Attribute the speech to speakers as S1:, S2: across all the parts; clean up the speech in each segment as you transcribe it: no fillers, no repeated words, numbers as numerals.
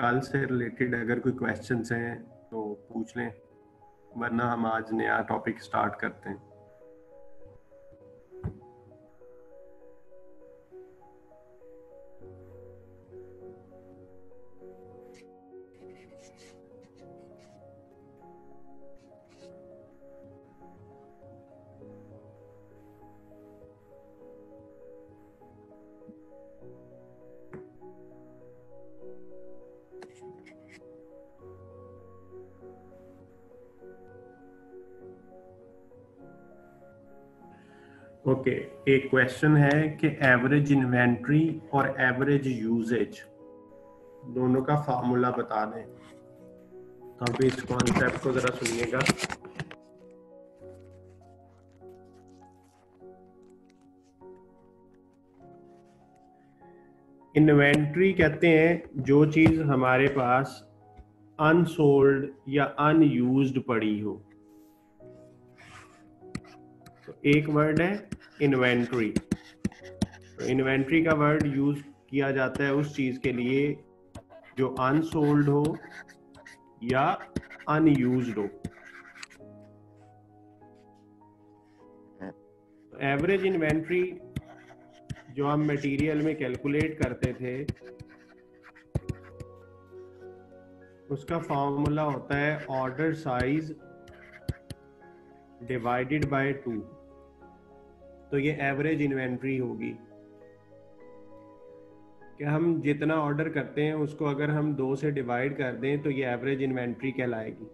S1: कल से रिलेटेड अगर कोई क्वेश्चंस हैं तो पूछ लें, वरना हम आज नया टॉपिक स्टार्ट करते हैं। ओके, एक क्वेश्चन है कि एवरेज इन्वेंट्री और एवरेज यूजेज दोनों का फार्मूला बता दें। तो आप इस कॉन्सेप्ट को जरा सुनिएगा। इन्वेंट्री कहते हैं जो चीज हमारे पास अनसोल्ड या अनयूज्ड पड़ी हो। तो एक वर्ड है इन्वेंट्री। तो इन्वेंट्री का वर्ड यूज किया जाता है उस चीज के लिए जो अनसोल्ड हो या अनयूज्ड हो। एवरेज इन्वेंट्री जो हम मटेरियल में कैलकुलेट करते थे उसका फॉर्मूला होता है ऑर्डर साइज डिवाइडेड बाय 2। तो ये एवरेज इन्वेंट्री होगी कि हम जितना ऑर्डर करते हैं उसको अगर हम 2 से डिवाइड कर दें तो ये एवरेज इन्वेंट्री कहलाएगी।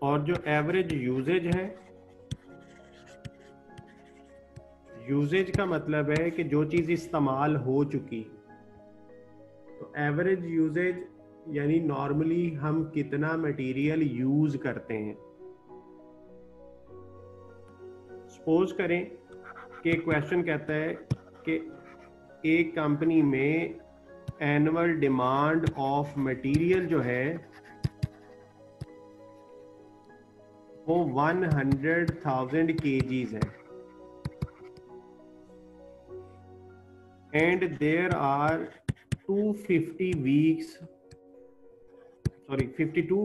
S1: और जो एवरेज यूजेज है, यूजेज का मतलब है कि जो चीज इस्तेमाल हो चुकी। तो एवरेज यूजेज यानी नॉर्मली हम कितना मटेरियल यूज करते हैं। सपोज करें कि क्वेश्चन कहता है कि एक कंपनी में एनुअल डिमांड ऑफ मटेरियल जो है वो 100,000 kgs है and there are 52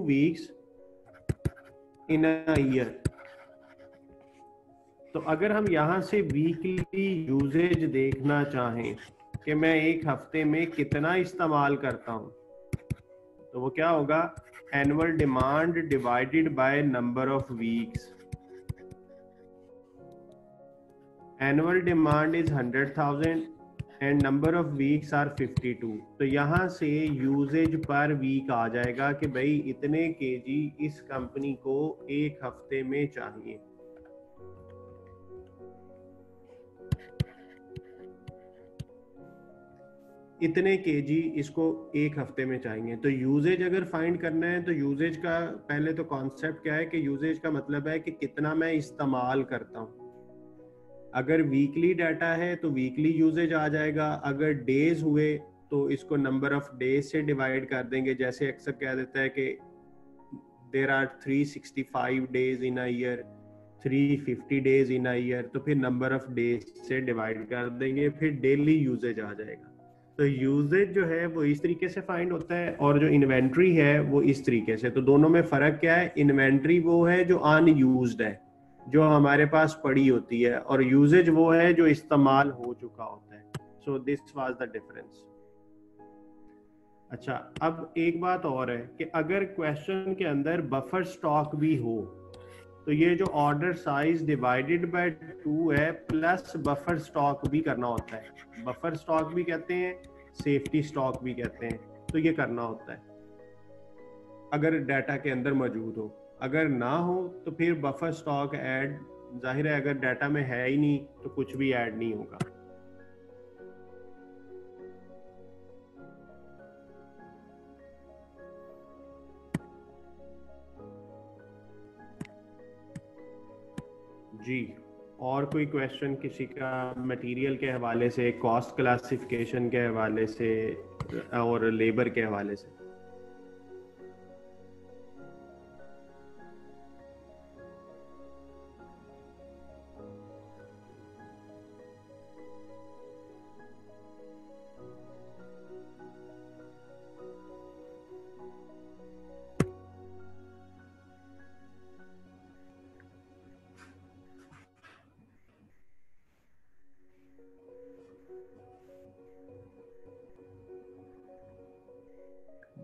S1: weeks in a year। तो अगर हम यहां से वीकली यूजेज देखना चाहें कि मैं एक हफ्ते में कितना इस्तेमाल करता हूं, तो वो क्या होगा, annual demand divided by number of weeks. Annual demand is 100,000 and number of weeks are 52। तो यहां से यूजेज पर वीक आ जाएगा कि भाई इतने केजी इस कंपनी को एक हफ्ते में चाहिए। इतने केजी इसको एक हफ्ते में चाहिए। तो यूजेज अगर फाइंड करना है तो यूजेज का पहले तो कॉन्सेप्ट क्या है कि यूजेज का मतलब है कि कितना मैं इस्तेमाल करता हूं। अगर वीकली डाटा है तो वीकली यूजेज आ जाएगा। अगर डेज हुए तो इसको नंबर ऑफ डेज से डिवाइड कर देंगे। जैसे अक्सर कह देता है कि there are 365 days in a year, 350 days in a year, तो फिर नंबर ऑफ डेज से डिवाइड कर देंगे, फिर डेली यूजेज आ जाएगा। तो यूजेज जो है वो इस तरीके से फाइंड होता है और जो इन्वेंट्री है वो इस तरीके से। तो दोनों में फर्क क्या है, इन्वेंट्री वो है जो अनयूज्ड है, जो हमारे पास पड़ी होती है, और यूजेज वो है जो इस्तेमाल हो चुका होता है। So this was the difference. अच्छा, अब एक बात और है कि अगर क्वेश्चन के अंदर बफर स्टॉक भी हो तो ये जो ऑर्डर साइज डिवाइडेड बाय 2 है प्लस बफर स्टॉक भी करना होता है। बफर स्टॉक भी कहते हैं, सेफ्टी स्टॉक भी कहते हैं। तो ये करना होता है अगर डाटा के अंदर मौजूद हो। अगर ना हो तो फिर बफर स्टॉक ऐड, जाहिर है अगर डाटा में है ही नहीं तो कुछ भी ऐड नहीं होगा। जी, और कोई क्वेश्चन किसी का मटेरियल के हवाले से, कॉस्ट क्लासिफिकेशन के हवाले से और लेबर के हवाले से?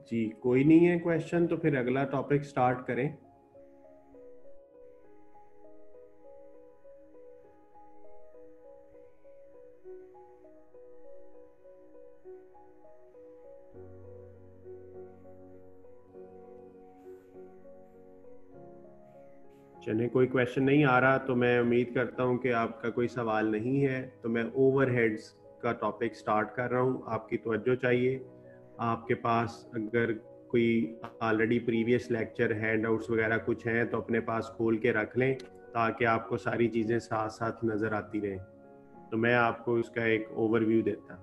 S1: जी कोई नहीं है क्वेश्चन, तो फिर अगला टॉपिक स्टार्ट करें। चलिए, कोई क्वेश्चन नहीं आ रहा तो मैं उम्मीद करता हूं कि आपका कोई सवाल नहीं है, तो मैं ओवरहेड्स का टॉपिक स्टार्ट कर रहा हूं। आपकी तवज्जो चाहिए। आपके पास अगर कोई ऑलरेडी प्रीवियस लेक्चर हैंडआउट्स वगैरह कुछ हैं तो अपने पास खोल के रख लें, ताकि आपको सारी चीज़ें साथ साथ नज़र आती रहें। तो मैं आपको इसका एक ओवरव्यू देता।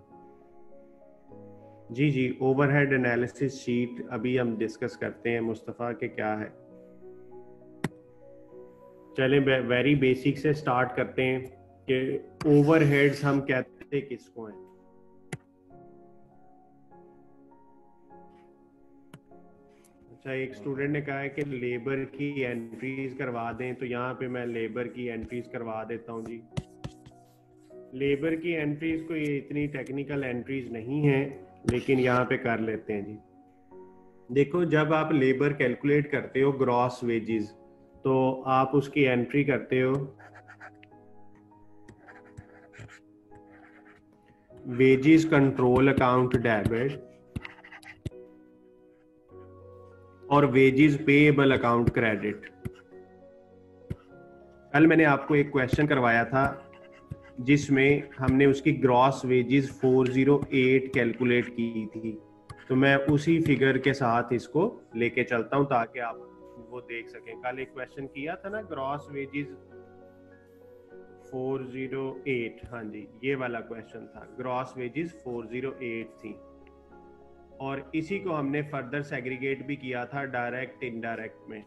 S1: जी जी, ओवरहेड एनालिसिस शीट अभी हम डिस्कस करते हैं मुस्तफ़ा के क्या है। चलें वेरी बेसिक से स्टार्ट करते हैं कि ओवरहेड्स हम कहते किसको हैं। अच्छा, एक स्टूडेंट ने कहा है कि लेबर की एंट्रीज करवा दें, तो यहाँ पे मैं लेबर की एंट्रीज करवा देता हूँ जी। लेबर की एंट्रीज कोई इतनी टेक्निकल एंट्रीज नहीं है, लेकिन यहाँ पे कर लेते हैं जी। देखो, जब आप लेबर कैलकुलेट करते हो ग्रॉस वेजेस, तो आप उसकी एंट्री करते हो वेजेस कंट्रोल अकाउंट डेबिट और वेजेस पेएबल अकाउंट क्रेडिट। कल मैंने आपको एक क्वेश्चन करवाया था जिसमें हमने उसकी ग्रॉस वेजेस 408 कैलकुलेट की थी, तो मैं उसी फिगर के साथ इसको लेके चलता हूं ताकि आप वो देख सकें। कल एक क्वेश्चन किया था ना, ग्रॉस वेजेस 408, हाँ जी, ये वाला क्वेश्चन था। ग्रॉस वेजेस 408 थी, और इसी को हमने फर्दर सेग्रीगेट भी किया था डायरेक्ट इनडायरेक्ट में।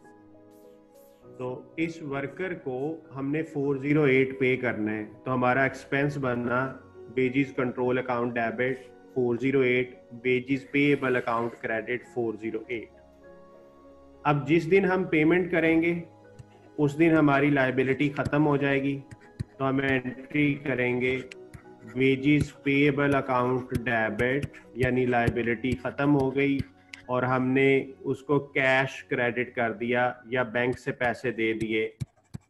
S1: तो इस वर्कर को हमने 408 पे करना है, तो हमारा एक्सपेंस बनना wages control account debit 408, wages payable account credit 408। अब जिस दिन हम पेमेंट करेंगे उस दिन हमारी लायबिलिटी खत्म हो जाएगी, तो हम एंट्री करेंगे वेजेस पेएबल अकाउंट डेबिट, यानी लायबिलिटी खत्म हो गई और हमने उसको कैश क्रेडिट कर दिया या बैंक से पैसे दे दिए,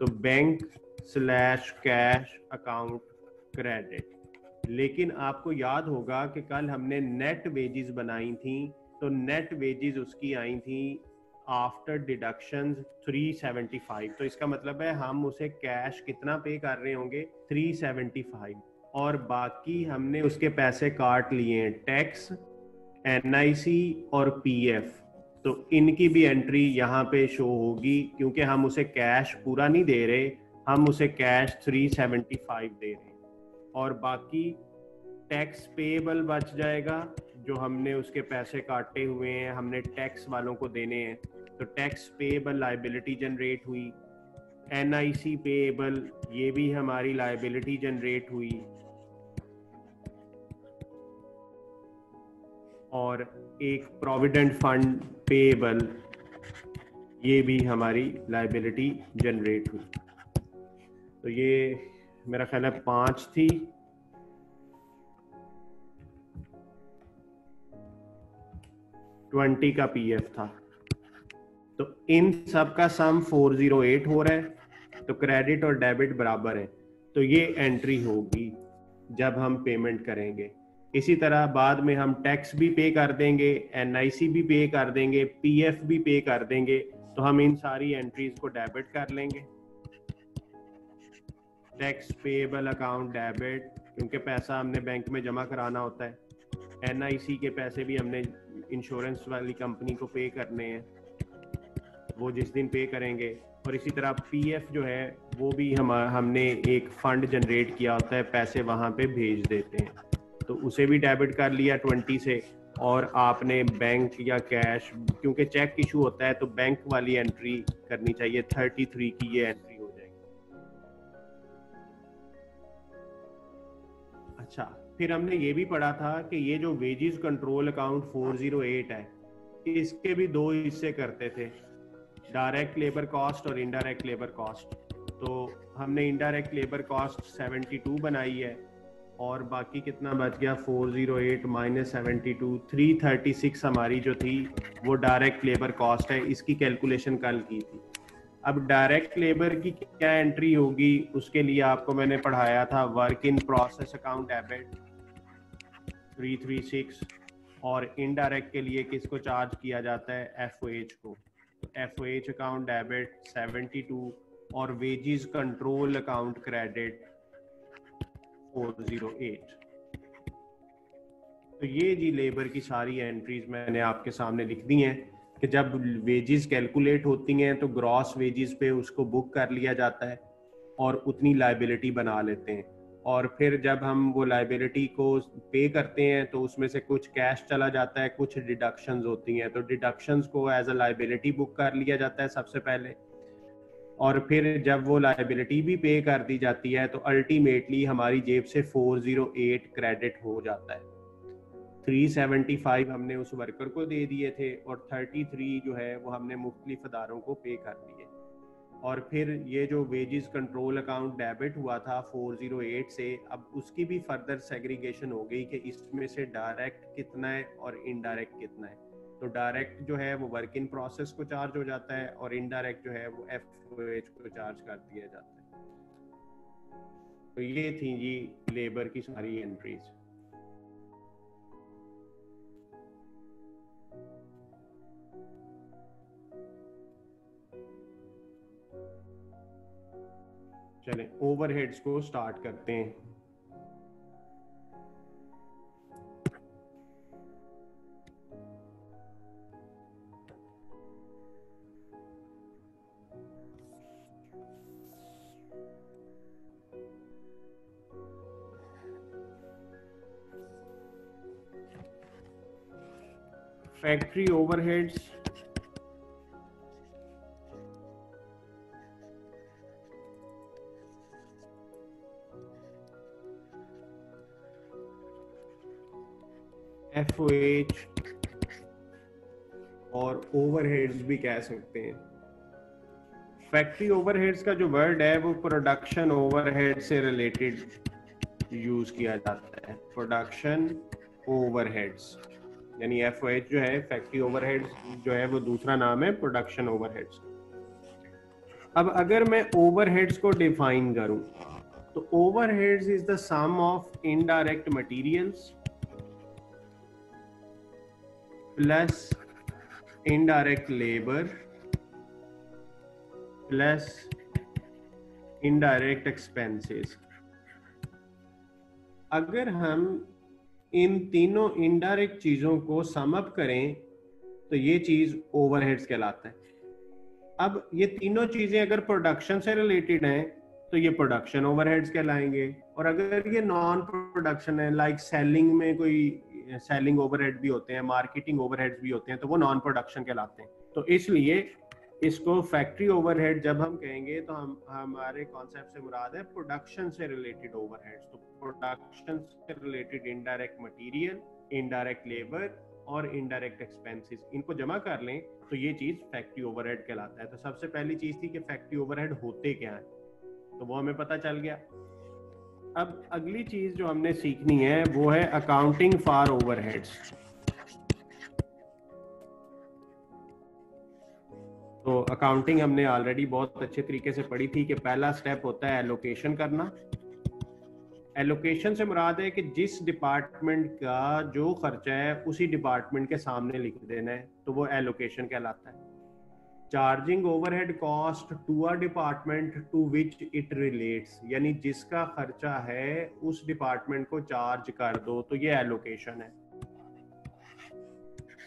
S1: तो bank slash cash account credit. लेकिन आपको याद होगा कि कल हमने नेट वेजेस बनाई थी, तो नेट वेजेस उसकी आई थी आफ्टर डिडक्शन 375। तो इसका मतलब है हम उसे कैश कितना पे कर रहे होंगे, 375, और बाकी हमने उसके पैसे काट लिए हैं टैक्स, एनआईसी और पीएफ। तो इनकी भी एंट्री यहाँ पे शो होगी, क्योंकि हम उसे कैश पूरा नहीं दे रहे, हम उसे कैश 375 दे रहे हैं, और बाकी टैक्स पेएबल बच जाएगा जो हमने उसके पैसे काटे हुए हैं, हमने टैक्स वालों को देने हैं, तो टैक्स पेएबल लायबिलिटी जनरेट हुई। एनआईसी पेएबल, ये भी हमारी लायबिलिटी जनरेट हुई, और एक प्रोविडेंट फंड पेएबल, ये भी हमारी लायबिलिटी जनरेट हुई। तो ये मेरा ख्याल है 5 थी। $20 का पीएफ था, तो इन सब का सम 408 हो रहा है, तो क्रेडिट और डेबिट बराबर है, तो ये एंट्री होगी जब हम पेमेंट करेंगे। इसी तरह बाद में हम टैक्स भी पे कर देंगे, एनआईसी भी पे कर देंगे, पीएफ भी पे कर देंगे, तो हम इन सारी एंट्रीज को डेबिट कर लेंगे। टैक्स पेएबल अकाउंट डेबिट, क्योंकि पैसा हमने बैंक में जमा कराना होता है। एनआईसी के पैसे भी हमने इंश्योरेंस वाली कंपनी को पे करने हैं, वो जिस दिन पे करेंगे। और इसी तरह पीएफ जो है वो भी हमने एक फंड जनरेट किया होता है, पैसे वहाँ पे भेज देते हैं, तो उसे भी डेबिट कर लिया 20 से। और आपने बैंक या कैश, क्योंकि चेक इशू होता है तो बैंक वाली एंट्री करनी चाहिए, 33 की ये एंट्री हो जाएगी। अच्छा, फिर हमने ये भी पढ़ा था कि ये जो वेजेस कंट्रोल अकाउंट 408 है, इसके भी दो हिस्से करते थे, डायरेक्ट लेबर कॉस्ट और इनडायरेक्ट लेबर कॉस्ट। तो हमने इनडायरेक्ट लेबर कॉस्ट 72 बनाई है, और बाकी कितना बच गया 408 माइनस 72, 336 हमारी जो थी वो डायरेक्ट लेबर कॉस्ट है, इसकी कैलकुलेशन कल की थी। अब डायरेक्ट लेबर की क्या एंट्री होगी उसके लिए आपको मैंने पढ़ाया था work in process account debit 336, और इनडायरेक्ट के लिए किसको चार्ज किया जाता है, एफओएच को। एफओएच अकाउंट डेबिट 72 और वेजेस कंट्रोल अकाउंट क्रेडिट 408। तो ये जी लेबर की सारी एंट्रीज मैंने आपके सामने लिख दी हैं कि जब वेजेस कैलकुलेट होती हैं तो ग्रॉस वेजेस पे उसको बुक कर लिया जाता है और उतनी लाइबिलिटी बना लेते हैं, और फिर जब हम वो लाइबिलिटी को पे करते हैं तो उसमें से कुछ कैश चला जाता है, कुछ डिडक्शंस होती हैं, तो डिडक्शंस को एज अ लाइबिलिटी बुक कर लिया जाता है सबसे पहले, और फिर जब वो लाइबिलिटी भी पे कर दी जाती है तो अल्टीमेटली हमारी जेब से 408 क्रेडिट हो जाता है। 375 हमने उस वर्कर को दे दिए थे और 33 जो है वो हमने मुख्तलिफ अदारों को पे कर दिए। और फिर ये जो वेजेस कंट्रोल अकाउंट डेबिट हुआ था 408 से, अब उसकी भी फर्दर सेग्रीगेशन हो गई कि इसमें से डायरेक्ट कितना है और इनडायरेक्ट कितना है। तो डायरेक्ट जो है वो वर्क इन प्रोसेस को चार्ज हो जाता है और इनडायरेक्ट जो है वो एफओएच को चार्ज कर दिया जाता है। तो ये थी जी लेबर की सारी एंट्रीज। चलें ओवरहेड्स को स्टार्ट करते हैं। फैक्ट्री ओवरहेड्स एफओएच और ओवरहेड्स भी कह सकते हैं। फैक्ट्री ओवरहेड्स का जो वर्ड है वो प्रोडक्शन ओवरहेड से रिलेटेड यूज किया जाता है। प्रोडक्शन ओवरहेड्स यानी एफओएच जो है, फैक्ट्री ओवरहेड्स जो है वो दूसरा नाम है प्रोडक्शन ओवरहेड्स। अब अगर मैं ओवरहेड्स को डिफाइन करूं तो overheads is the sum of indirect materials plus indirect labour plus indirect expenses. अगर हम इन तीनों इनडायरेक्ट चीजों को सम अप करें तो ये चीज ओवरहेड्स कहलाता है। अब ये तीनों चीजें अगर प्रोडक्शन से रिलेटेड हैं तो ये प्रोडक्शन ओवरहेड्स कहलाएंगे, और अगर ये नॉन प्रोडक्शन है लाइक सेलिंग में कोई सेलिंग ओवरहेड भी होते हैं, मार्केटिंग ओवरहेड्स भी होते हैं, तो वो नॉन प्रोडक्शन कहलाते हैं। तो इसलिए इसको फैक्ट्री ओवरहेड जब हम कहेंगे तो हम हमारे कॉन्सेप्ट से मुराद है प्रोडक्शन से रिलेटेड ओवरहेड्स। तो प्रोडक्शन से related indirect material, indirect labour और इनडायरेक्ट एक्सपेंसेस, इनको जमा कर लें तो ये चीज फैक्ट्री ओवरहेड कहलाता है। तो सबसे पहली चीज थी कि फैक्ट्री ओवरहेड होते क्या है, तो वो हमें पता चल गया। अब अगली चीज जो हमने सीखनी है वो है अकाउंटिंग फॉर ओवरहेड्स। तो अकाउंटिंग हमने ऑलरेडी बहुत अच्छे तरीके से पढ़ी थी कि पहला स्टेप होता है एलोकेशन करना। एलोकेशन से मुराद है कि जिस डिपार्टमेंट का जो खर्चा है उसी डिपार्टमेंट के सामने लिख देना है, तो वो एलोकेशन कहलाता है। Charging overhead cost to a department to which it relates, यानी जिसका खर्चा है उस डिपार्टमेंट को चार्ज कर दो, तो ये एलोकेशन है।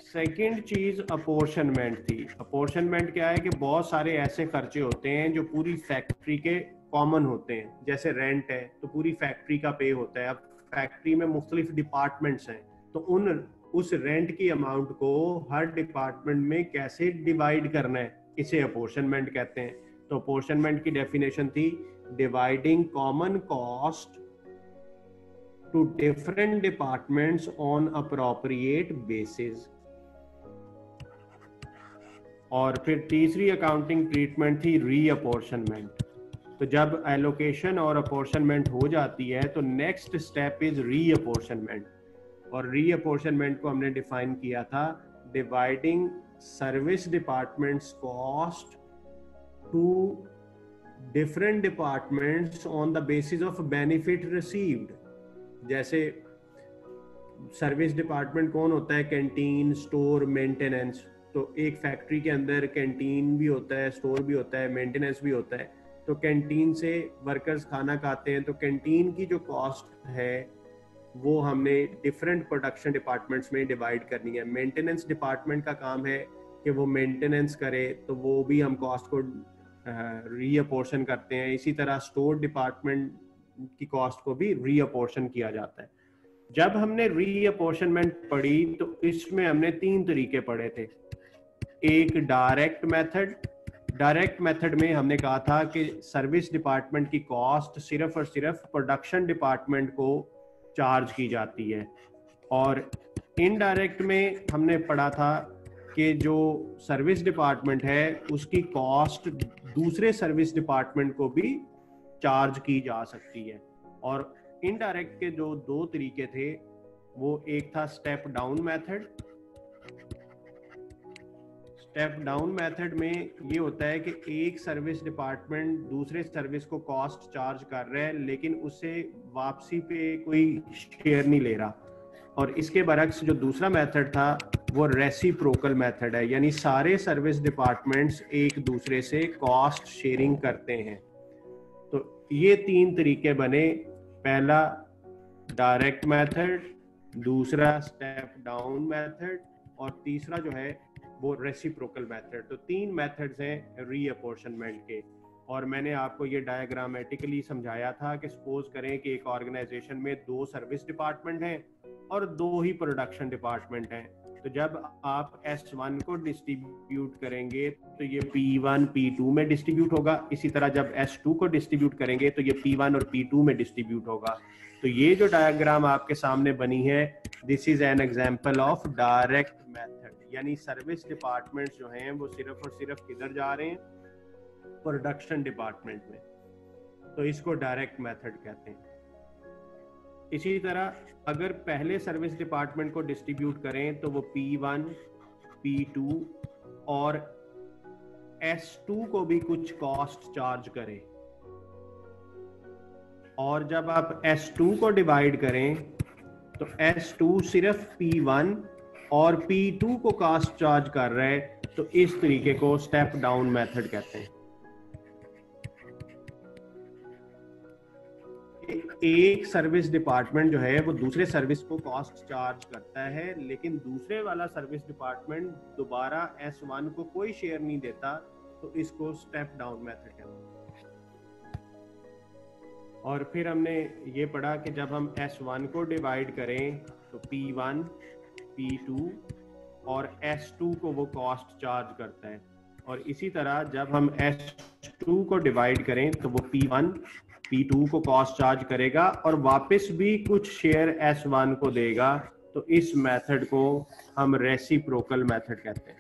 S1: सेकंड चीज अपॉर्शनमेंट थी। अपॉर्शनमेंट क्या है कि बहुत सारे ऐसे खर्चे होते हैं जो पूरी फैक्ट्री के कॉमन होते हैं, जैसे रेंट है तो पूरी फैक्ट्री का पे होता है। अब फैक्ट्री में मुख्तलिफ डिपार्टमेंट्स हैं तो उस रेंट की अमाउंट को हर डिपार्टमेंट में कैसे डिवाइड करना है, इसे अपॉर्शनमेंट कहते हैं। तो अपॉर्शनमेंट की डेफिनेशन थी dividing common cost to different departments on appropriate basis. और फिर तीसरी अकाउंटिंग ट्रीटमेंट थी रीअपॉर्शनमेंट। तो जब एलोकेशन और अपॉर्शनमेंट हो जाती है तो नेक्स्ट स्टेप इज रीअपॉर्शनमेंट, और रीअपॉर्शनमेंट को हमने डिफाइन किया था dividing service departments cost to different departments on the basis of benefit received. जैसे सर्विस डिपार्टमेंट कौन होता है? Canteen, store, maintenance. तो एक फैक्ट्री के अंदर कैंटीन भी होता है, स्टोर भी होता है, मेंटेनेंस भी होता है। तो कैंटीन से वर्कर्स खाना खाते हैं, तो कैंटीन की जो कॉस्ट है वो हमने डिफरेंट प्रोडक्शन डिपार्टमेंट्स में डिवाइड करनी है। मेंटेनेंस डिपार्टमेंट का काम है कि वो मेंटेनेंस करे, तो वो भी हम कॉस्ट को रीअपोर्शन करते हैं। इसी तरह स्टोर डिपार्टमेंट की कॉस्ट को भी रीअपोर्शन किया जाता है। जब हमने रीअपोर्शनमेंट पढ़ी तो इसमें हमने 3 तरीके पढ़े थे। एक डायरेक्ट मेथड। डायरेक्ट मेथड में हमने कहा था कि सर्विस डिपार्टमेंट की कॉस्ट सिर्फ और सिर्फ प्रोडक्शन डिपार्टमेंट को चार्ज की जाती है। और इनडायरेक्ट में हमने पढ़ा था कि जो सर्विस डिपार्टमेंट है उसकी कॉस्ट दूसरे सर्विस डिपार्टमेंट को भी चार्ज की जा सकती है। और इनडायरेक्ट के जो 2 तरीके थे वो एक था step down method. Step down method में ये होता है कि एक सर्विस डिपार्टमेंट दूसरे सर्विस को कॉस्ट चार्ज कर रहा है लेकिन उससे वापसी पे कोई शेयर नहीं ले रहा। और इसके बरक्स जो दूसरा मेथड था वो रेसिप्रोकल मेथड है, यानी सारे सर्विस डिपार्टमेंट्स एक दूसरे से कॉस्ट शेयरिंग करते हैं। तो ये 3 तरीके बने, पहला डायरेक्ट मेथड, दूसरा स्टेप डाउन मेथड और तीसरा जो है वो रेसिप्रोकल मेथड। तो 3 मेथड्स हैं रीअपोर्शनमेंट के। और मैंने आपको ये डायग्रामेटिकली समझाया था कि सपोज करें कि एक ऑर्गेनाइजेशन में 2 सर्विस डिपार्टमेंट हैं और 2 ही प्रोडक्शन डिपार्टमेंट हैं। तो जब आप S1 को डिस्ट्रीब्यूट करेंगे तो ये P1 P2 में डिस्ट्रीब्यूट होगा। इसी तरह जब S2 को डिस्ट्रीब्यूट करेंगे तो ये P1 और P2 में डिस्ट्रीब्यूट होगा। तो ये जो डायग्राम आपके सामने बनी है, this is an example of direct method, यानी सर्विस डिपार्टमेंट्स जो हैं वो सिर्फ और सिर्फ किधर जा रहे हैं? प्रोडक्शन डिपार्टमेंट में। तो इसको डायरेक्ट मेथड कहते हैं। इसी तरह अगर पहले सर्विस डिपार्टमेंट को डिस्ट्रीब्यूट करें तो वो P1, P2 और S2 को भी कुछ कॉस्ट चार्ज करें। और जब आप S2 को डिवाइड करें तो S2 सिर्फ P1 और P2 को कॉस्ट चार्ज कर रहा है। तो इस तरीके को स्टेप डाउन मेथड कहते हैं। एक सर्विस डिपार्टमेंट जो है वो दूसरे सर्विस को कॉस्ट चार्ज करता है लेकिन दूसरे वाला सर्विस डिपार्टमेंट दोबारा S1 को कोई शेयर नहीं देता, तो इसको स्टेप डाउन मेथड कहते हैं। और फिर हमने ये पढ़ा कि जब हम S1 को डिवाइड करें तो P1, P2 और S2 को वो कॉस्ट चार्ज करता है। और इसी तरह जब हम S2 को डिवाइड करें तो वो P1, P2 को कॉस्ट चार्ज करेगा और वापस भी कुछ शेयर S1 को देगा। तो इस मेथड को हम रेसिप्रोकल मेथड कहते हैं।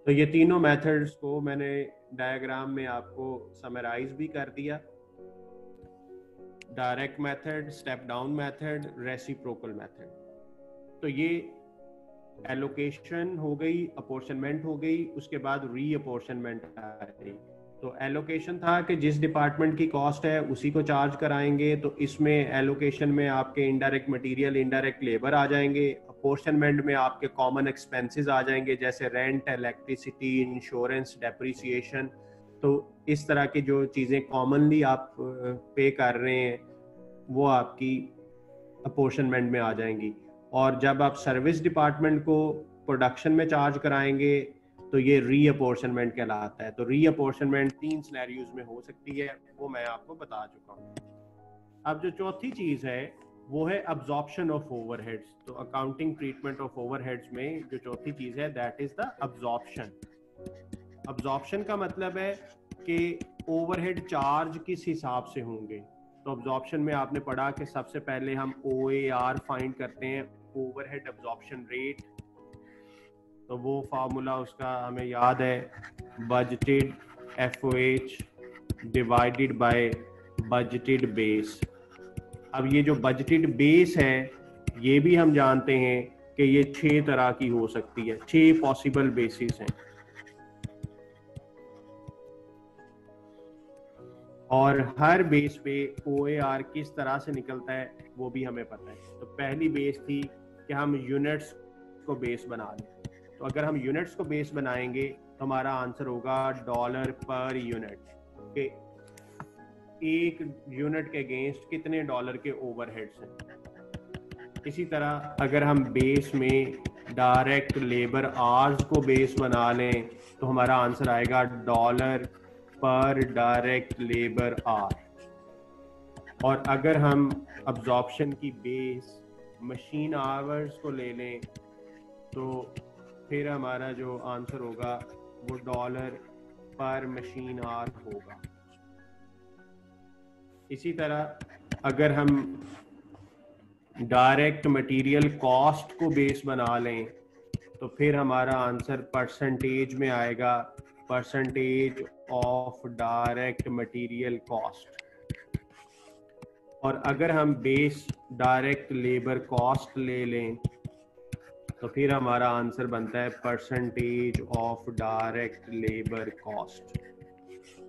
S1: तो ये तीनों मेथड्स को मैंने डायग्राम में आपको समराइज भी कर दिया। Direct method, step down method, reciprocal method. तो ये एलोकेशन हो गई, अपॉर्शनमेंट हो गई, उसके बाद रीअपॉर्शनमेंट आ गई। तो एलोकेशन था कि जिस डिपार्टमेंट की कॉस्ट है उसी को चार्ज कराएंगे। तो इसमें एलोकेशन में आपके इनडायरेक्ट मटेरियल, इनडायरेक्ट लेबर आ जाएंगे। अपॉर्शनमेंट में आपके कॉमन एक्सपेंसेस आ जाएंगे जैसे रेंट, इलेक्ट्रिसिटी, इंश्योरेंस, डेप्रिसिएशन। तो इस तरह की जो चीज़ें कॉमनली आप पे कर रहे हैं वो आपकी अपॉर्शनमेंट में आ जाएंगी। और जब आप सर्विस डिपार्टमेंट को प्रोडक्शन में चार्ज कराएंगे तो ये रीअपॉर्शनमेंट कहलाता है। तो रीअपॉर्शनमेंट 3 सिनेरियोज में हो सकती है, वो मैं आपको बता चुका हूँ। अब जो चौथी चीज है वो है अब्जॉर्प्शन ऑफ ओवरहेड्स। तो अकाउंटिंग ट्रीटमेंट ऑफ ओवरहेड्स में जो चौथी चीज है that is the absorption. Absorption का मतलब है कि ओवरहेड चार्ज किस हिसाब से होंगे। तो अब्जॉर्प्शन में आपने पढ़ा कि सबसे पहले हम OAR फाइंड करते हैं, ओवरहेड अब्जॉर्प्शन रेट। तो वो फार्मूला उसका हमें याद है, budgeted FOH divided by budgeted base. अब ये जो बजटेड बेस है ये भी हम जानते हैं कि ये 6 तरह की हो सकती है, 6 पॉसिबल बेसिस हैं। और हर बेस पे OAR किस तरह से निकलता है वो भी हमें पता है। तो पहली बेस थी कि हम यूनिट्स को बेस बना लें। तो अगर हम यूनिट्स को बेस बनाएंगे तो हमारा आंसर होगा डॉलर पर यूनिट, के एक यूनिट के अगेंस्ट कितने डॉलर के ओवरहेड्स हैं। इसी तरह अगर हम बेस में डायरेक्ट लेबर आवर्स को बेस बना लें तो हमारा आंसर आएगा डॉलर पर डायरेक्ट लेबर आवर। और अगर हम अब्जॉर्प्शन की बेस मशीन आवर्स को ले लें तो फिर हमारा जो आंसर होगा वो डॉलर पर मशीन आवर होगा। इसी तरह अगर हम डायरेक्ट मटेरियल कॉस्ट को बेस बना लें तो फिर हमारा आंसर परसेंटेज में आएगा, percentage of direct material cost. और अगर हम बेस डायरेक्ट लेबर कॉस्ट ले लें तो फिर हमारा आंसर बनता है percentage of direct labour cost.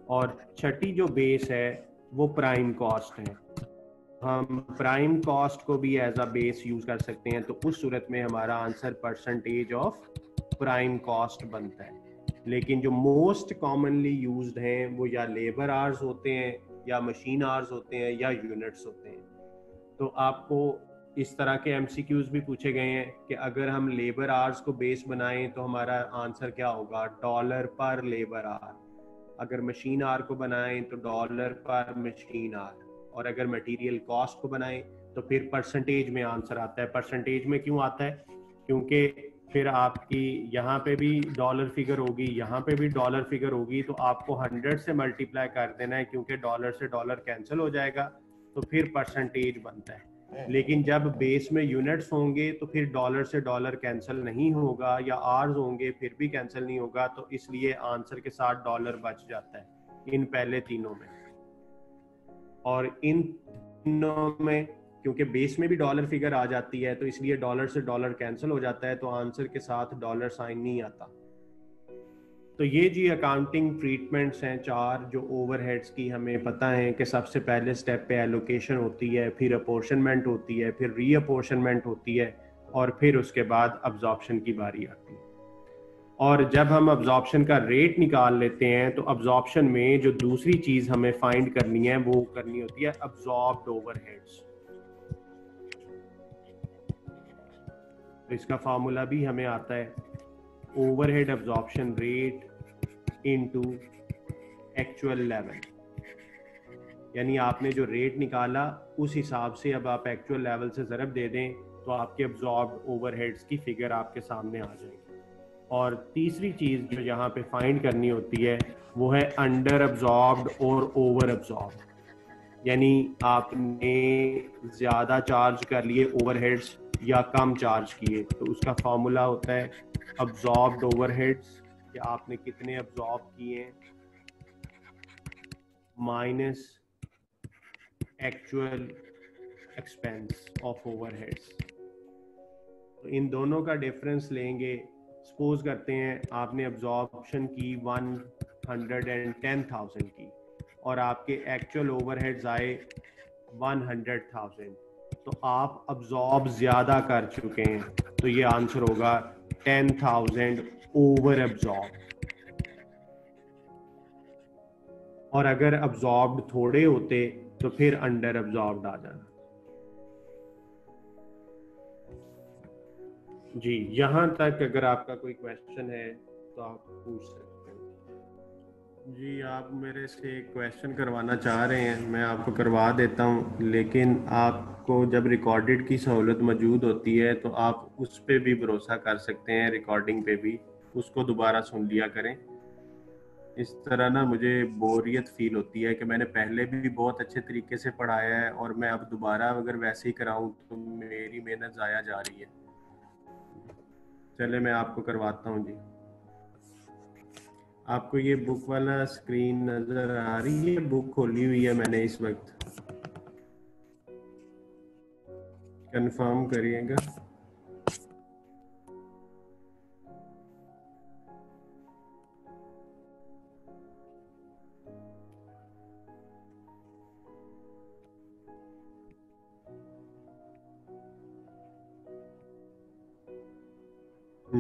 S1: और छठी जो बेस है वो प्राइम कॉस्ट है। हम प्राइम कॉस्ट को भी एज अ बेस यूज कर सकते हैं, तो उस सूरत में हमारा answer percentage of prime cost बनता है। लेकिन जो मोस्ट कॉमनली यूज्ड हैं वो या लेबर आवर्स होते हैं या मशीन आवर्स होते हैं या यूनिट्स होते हैं। तो आपको इस तरह के MCQs भी पूछे गए हैं कि अगर हम लेबर आवर्स को बेस बनाएं तो हमारा आंसर क्या होगा, डॉलर पर लेबर आवर। अगर मशीन आवर को बनाएं तो डॉलर पर मशीन आवर। और अगर मटेरियल कॉस्ट को बनाएं तो फिर परसेंटेज में आंसर आता है। परसेंटेज में क्यों आता है, क्योंकि फिर आपकी यहाँ पे भी डॉलर फिगर होगी, यहाँ पे भी डॉलर फिगर होगी, तो आपको 100 से मल्टीप्लाई कर देना है क्योंकि डॉलर से डॉलर कैंसिल हो जाएगा तो फिर परसेंटेज बनता है। लेकिन जब बेस में यूनिट्स होंगे तो फिर डॉलर से डॉलर कैंसिल नहीं होगा, या आवर्स होंगे फिर भी कैंसिल नहीं होगा, तो इसलिए आंसर के साथ डॉलर बच जाता है इन पहले तीनों में। और इन तीनों में क्योंकि बेस में भी डॉलर फिगर आ जाती है तो इसलिए डॉलर से डॉलर कैंसिल हो जाता है, तो आंसर के साथ डॉलर साइन नहीं आता। तो ये जी अकाउंटिंग ट्रीटमेंट्स हैं 4 जो ओवरहेड्स की हमें पता है कि सबसे पहले स्टेप पे एलोकेशन होती है, फिर अपॉर्शनमेंट होती है, फिर रीअपॉर्शनमेंट होती है, और फिर उसके बाद अब्जॉर्प्शन की बारी आती है। और जब हम अब्जॉर्प्शन का रेट निकाल लेते हैं तो अब्जॉर्प्शन में जो दूसरी चीज हमें फाइंड करनी है वो करनी होती है अब्जॉर्ब्ड ओवरहेड्स। तो इसका फार्मूला भी हमें आता है overhead absorption rate into actual level. यानी आपने जो रेट निकाला उस हिसाब से अब आप एक्चुअल लेवल से ज़रब दे दें तो आपके अब्जॉर्ब्ड ओवरहेड्स की फिगर आपके सामने आ जाएगी। और तीसरी चीज़ जो यहाँ पे फाइंड करनी होती है वो है अंडर अब्जॉर्ब्ड और ओवर अब्जॉर्ब्ड। यानी आपने ज़्यादा चार्ज कर लिए ओवरहेड्स या कम चार्ज किए, तो उसका फार्मूला होता है अब्जॉर्ब्ड ओवरहेड्स कि आपने कितने अब्जॉर्ब किए minus actual expense of overheads. तो इन दोनों का डिफरेंस लेंगे। सपोज करते हैं आपने अब्जॉर्प्शन की 110,000 की और आपके एक्चुअल ओवरहेड्स आए 100,000, तो आप अब्जॉर्ब ज्यादा कर चुके हैं, तो ये आंसर होगा 10,000 ओवर अब्जॉर्ब। और अगर अब्जॉर्ब्ड थोड़े होते तो फिर अंडर अब्जॉर्ब्ड आ जाना। जी, यहाँ तक अगर आपका कोई क्वेश्चन है तो आप पूछ सकते हैं। जी, आप मेरे से एक क्वेश्चन करवाना चाह रहे हैं, मैं आपको करवा देता हूँ, लेकिन आपको जब रिकॉर्डेड की सहूलत मौजूद होती है तो आप उस पर भी भरोसा कर सकते हैं, रिकॉर्डिंग पे भी उसको दोबारा सुन लिया करें। इस तरह ना मुझे बोरियत फील होती है कि मैंने पहले भी बहुत अच्छे तरीके से पढ़ाया है और मैं अब दोबारा अगर वैसे ही कराऊं तो मेरी मेहनत ज़ाया जा रही है। चले मैं आपको करवाता हूँ जी। आपको ये बुक वाला स्क्रीन नजर आ रही है? बुक खोली हुई है मैंने इस वक्त, कंफर्म करिएगा।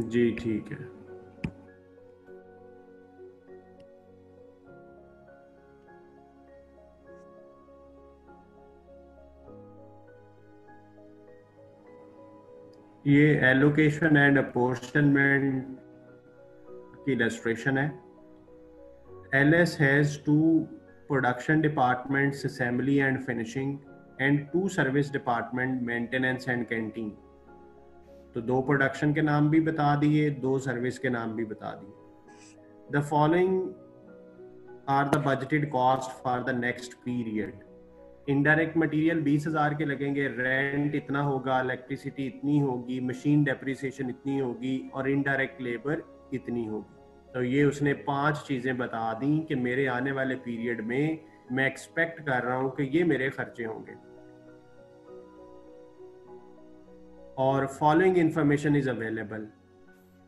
S1: जी ठीक है। ये एलोकेशन एंड अपोर्शनमेंट की इलस्ट्रेशन है। LS has two production departments, assembly and finishing, and two service department, maintenance and canteen. तो दो प्रोडक्शन के नाम भी बता दिए, दो सर्विस के नाम भी बता दिए। The following are the budgeted cost for the next period. Indirect material 20,000 के लगेंगे, रेंट इतना होगा, इलेक्ट्रिसिटी इतनी होगी, मशीन डेप्रिसिएशन इतनी होगी और इनडायरेक्ट लेबर इतनी होगी। तो ये उसने 5 चीजें बता दी कि मेरे आने वाले पीरियड में मैं एक्सपेक्ट कर रहा हूं कि ये मेरे खर्चे होंगे। और following information is available.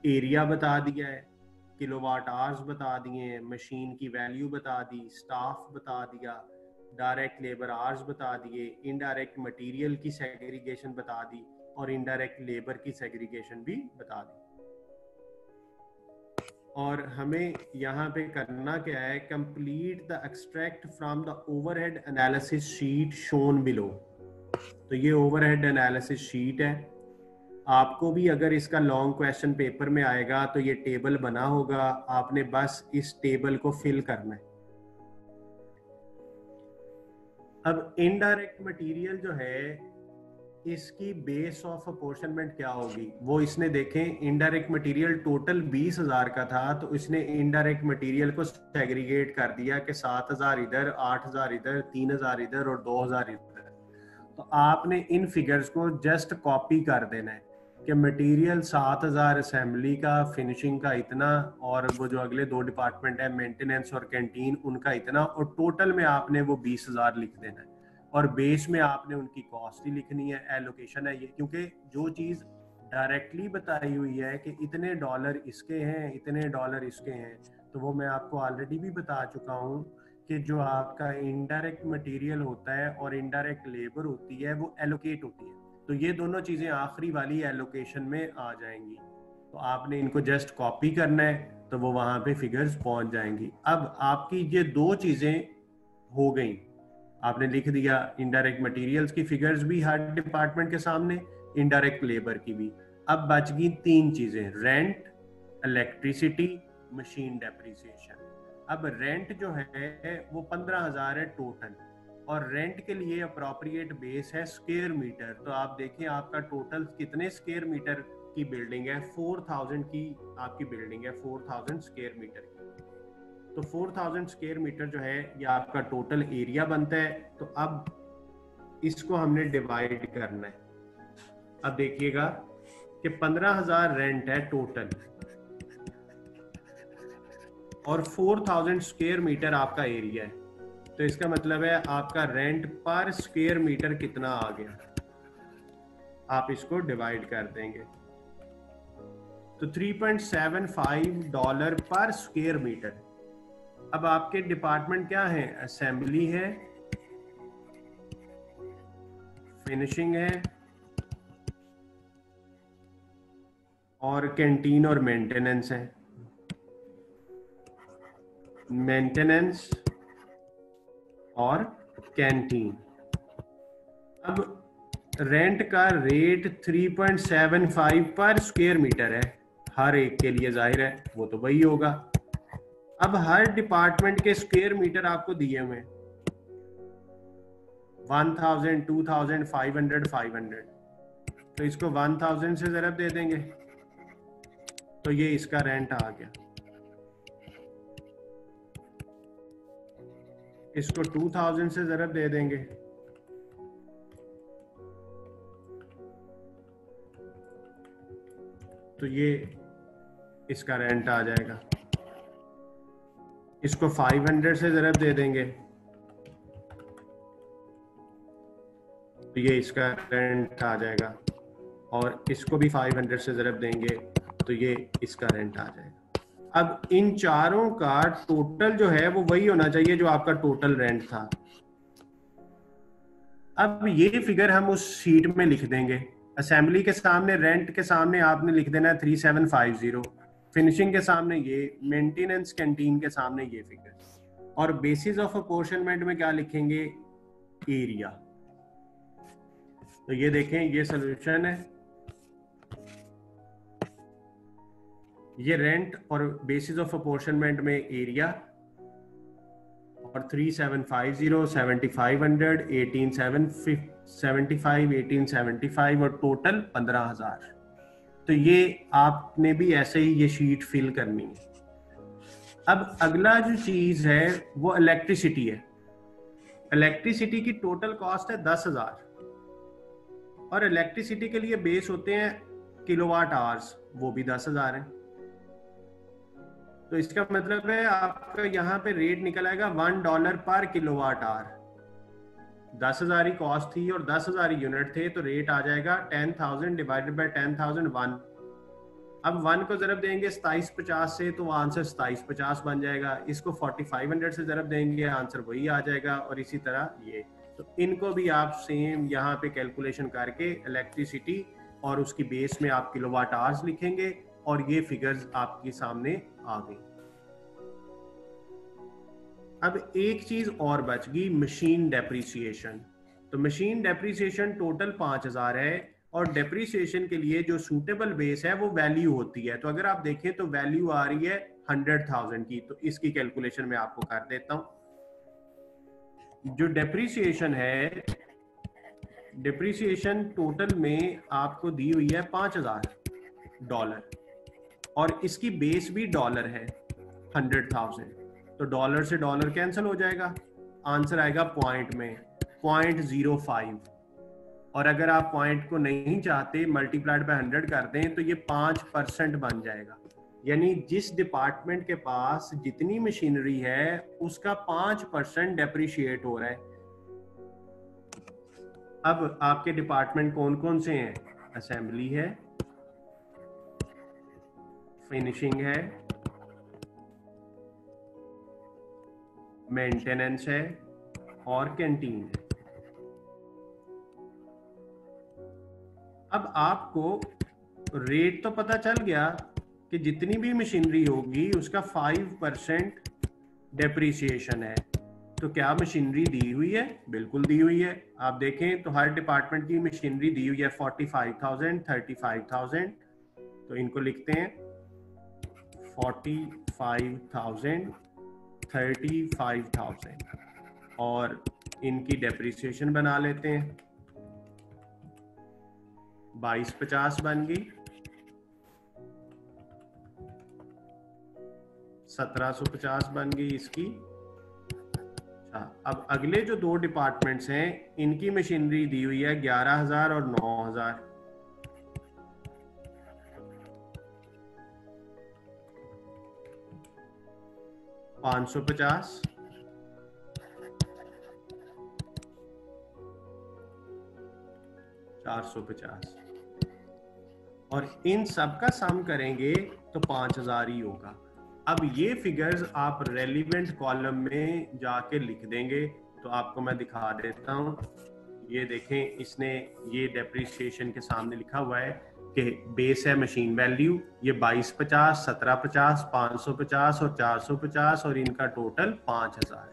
S1: Area बता दिया है, किलोवाट आवर्स बता दिए हैं, मशीन की वैल्यू बता दी, स्टाफ बता दिया, डायरेक्ट लेबर आवर्स बता दिए, इनडायरेक्ट मटेरियल की सेग्रीगेशन बता दी और इनडायरेक्ट लेबर की सेग्रीगेशन भी बता दी। और हमें यहाँ पे करना क्या है, complete the extract from the overhead analysis sheet shown below. तो ये ओवरहेड एनालिसिस शीट है। आपको भी अगर इसका लॉन्ग क्वेश्चन पेपर में आएगा तो ये टेबल बना होगा, आपने बस इस टेबल को फिल करना है। अब इनडायरेक्ट मटेरियल जो है इसकी बेस ऑफ अपोर्शनमेंट क्या होगी, वो इसने देखें। इनडायरेक्ट मटेरियल टोटल 20,000 का था, तो इसने इनडायरेक्ट मटेरियल को सेग्रीगेट कर दिया कि 7,000 इधर, 8,000 इधर, 3,000 इधर और 2,000 इधर। तो आपने इन फिगर्स को जस्ट कॉपी कर देना है कि मटेरियल 7,000 असेंबली का, फिनिशिंग का इतना, और वो जो अगले दो डिपार्टमेंट है मेंटेनेंस और कैंटीन उनका इतना, और टोटल में आपने वो 20,000 लिख देना है। और बेस में आपने उनकी कॉस्ट ही लिखनी है, एलोकेशन है ये, क्योंकि जो चीज डायरेक्टली बताई हुई है कि इतने डॉलर इसके हैं, इतने डॉलर इसके हैं, तो वो मैं आपको ऑलरेडी भी बता चुका हूँ कि जो आपका इनडायरेक्ट मटेरियल होता है और इनडायरेक्ट लेबर होती है वो एलोकेट होती है। तो ये दोनों चीजें आखिरी वाली एलोकेशन में आ जाएंगी। तो आपने इनको जस्ट कॉपी करना है तो वो वहां पे फिगर्स पहुंच जाएंगी। अब आपकी ये दो चीजें हो गई, आपने लिख दिया इनडायरेक्ट मटेरियल्स की फिगर्स भी हर डिपार्टमेंट के सामने, इनडायरेक्ट लेबर की भी। अब बच गई 3 चीजें, रेंट, इलेक्ट्रिसिटी, मशीन डेप्रिसिएशन। अब रेंट जो है वो 15,000 है टोटल, और रेंट के लिए अप्रोप्रिएट बेस है स्क्वायर मीटर। तो आप देखें आपका टोटल कितने स्क्वायर मीटर की बिल्डिंग है, 4,000 की आपकी बिल्डिंग है, 4,000 स्क्वायर मीटर की। तो 4,000 स्क्वायर मीटर जो है ये आपका टोटल एरिया बनता है। तो अब इसको हमने डिवाइड करना है। अब देखिएगा कि 15,000 रेंट है टोटल और 4,000 स्क्वायर मीटर आपका एरिया है। तो इसका मतलब है आपका रेंट पर स्क्वायर मीटर कितना आ गया, आप इसको डिवाइड कर देंगे। तो $3.75 पर स्क्वायर मीटर। अब आपके डिपार्टमेंट क्या है, असेंबली है, फिनिशिंग है और कैंटीन और मेंटेनेंस है। मेंटेनेंस और कैंटीन। अब रेंट का रेट 3.75 पर स्क्वायर मीटर है हर एक के लिए, जाहिर है वो तो वही होगा। अब हर डिपार्टमेंट के स्क्वायर मीटर आपको दिए हुए 1,000, 2,000, 500, 500। तो इसको 1,000 से ज़रब दे देंगे तो ये इसका रेंट आ गया। इसको 2,000 से ज़रब दे देंगे तो ये इसका रेंट आ जाएगा। इसको 500 से ज़रब दे देंगे तो ये इसका रेंट आ जाएगा, और इसको भी 500 से ज़रब देंगे तो ये इसका रेंट आ जाएगा। अब इन चारों का टोटल जो है वो वही होना चाहिए जो आपका टोटल रेंट था। अब ये फिगर हम उस शीट में लिख देंगे। असेंबली के सामने, रेंट के सामने आपने लिख देना है 3750, फिनिशिंग के सामने ये, मेंटेनेंस कैंटीन के सामने ये फिगर, और बेसिस ऑफ अपोर्शनमेंट में क्या लिखेंगे, एरिया। तो ये देखें, ये सोल्यूशन है, ये रेंट और बेसिस ऑफ अपोर्शनमेंट में एरिया, और 3750, 7500, 1875, 1875 और टोटल 15,000। तो ये आपने भी ऐसे ही ये शीट फिल करनी है। अब अगला जो चीज है वो इलेक्ट्रिसिटी है। इलेक्ट्रिसिटी की टोटल कॉस्ट है 10,000, और इलेक्ट्रिसिटी के लिए बेस होते हैं किलोवाट आवर्स, वो भी 10,000 है। तो इसका मतलब है आपका यहाँ पे रेट निकल आएगा $1 पर किलोवाट आवर। 10,000 ही कॉस्ट थी और 10,000 यूनिट थे, तो रेट आ जाएगा 10,000 डिवाइडेड बाय 10,001। अब 1 को जरब देंगे 2750 से, तो आंसर 2750 बन जाएगा। इसको 4500 से जरब देंगे, आंसर वही आ जाएगा। और इसी तरह ये, तो इनको भी आप सेम यहाँ पे कैलकुलेशन करके इलेक्ट्रिसिटी और उसकी बेस में आप किलोवाट आवर्स लिखेंगे, और ये फिगर्स आपके सामने आ गई। अब एक चीज और बच गई, मशीन डेप्रिसिएशन। तो मशीन डेप्रिसिएशन टोटल 5,000 है, और डेप्रिसिएशन के लिए जो सूटेबल बेस है वो वैल्यू होती है। तो अगर आप देखें तो वैल्यू आ रही है 100,000 की। तो इसकी कैलकुलेशन मैं आपको कर देता हूं। जो डेप्रिसिएशन है, डेप्रिसिएशन टोटल में आपको दी हुई है $5,000, और इसकी बेस भी डॉलर है 100,000। तो डॉलर से डॉलर कैंसिल हो जाएगा, आंसर आएगा पॉइंट में 0.05। और अगर आप पॉइंट को नहीं चाहते, मल्टीप्लाइड बाय 100 कर दें तो ये 5% बन जाएगा। यानी जिस डिपार्टमेंट के पास जितनी मशीनरी है उसका 5% डेप्रिशिएट हो रहा है। अब आपके डिपार्टमेंट कौन कौन से हैं, असेंबली है, फिनिशिंग है, मेंटेनेंस है, और कैंटीन है। अब आपको रेट तो पता चल गया कि जितनी भी मशीनरी होगी उसका 5% डेप्रिसिएशन है। तो क्या मशीनरी दी हुई है? बिल्कुल दी हुई है। आप देखें तो हर डिपार्टमेंट की मशीनरी दी हुई है 45,000, 35,000। तो इनको लिखते हैं 45,000, 35,000, और इनकी डेप्रिसिएशन बना लेते हैं। 2250 बन गई, 1750 बन गई इसकी। अब अगले जो दो डिपार्टमेंट्स हैं इनकी मशीनरी दी हुई है 11,000 और 9,000। 550, 450, और इन सब का सम करेंगे तो 5,000 ही होगा। अब ये फिगर्स आप रेलिवेंट कॉलम में जाके लिख देंगे। तो आपको मैं दिखा देता हूँ, ये देखें, इसने ये डेप्रिसिएशन के सामने लिखा हुआ है कि बेस है मशीन वैल्यू, ये 2250, 1750, 550 और 450, और इनका टोटल 5,000।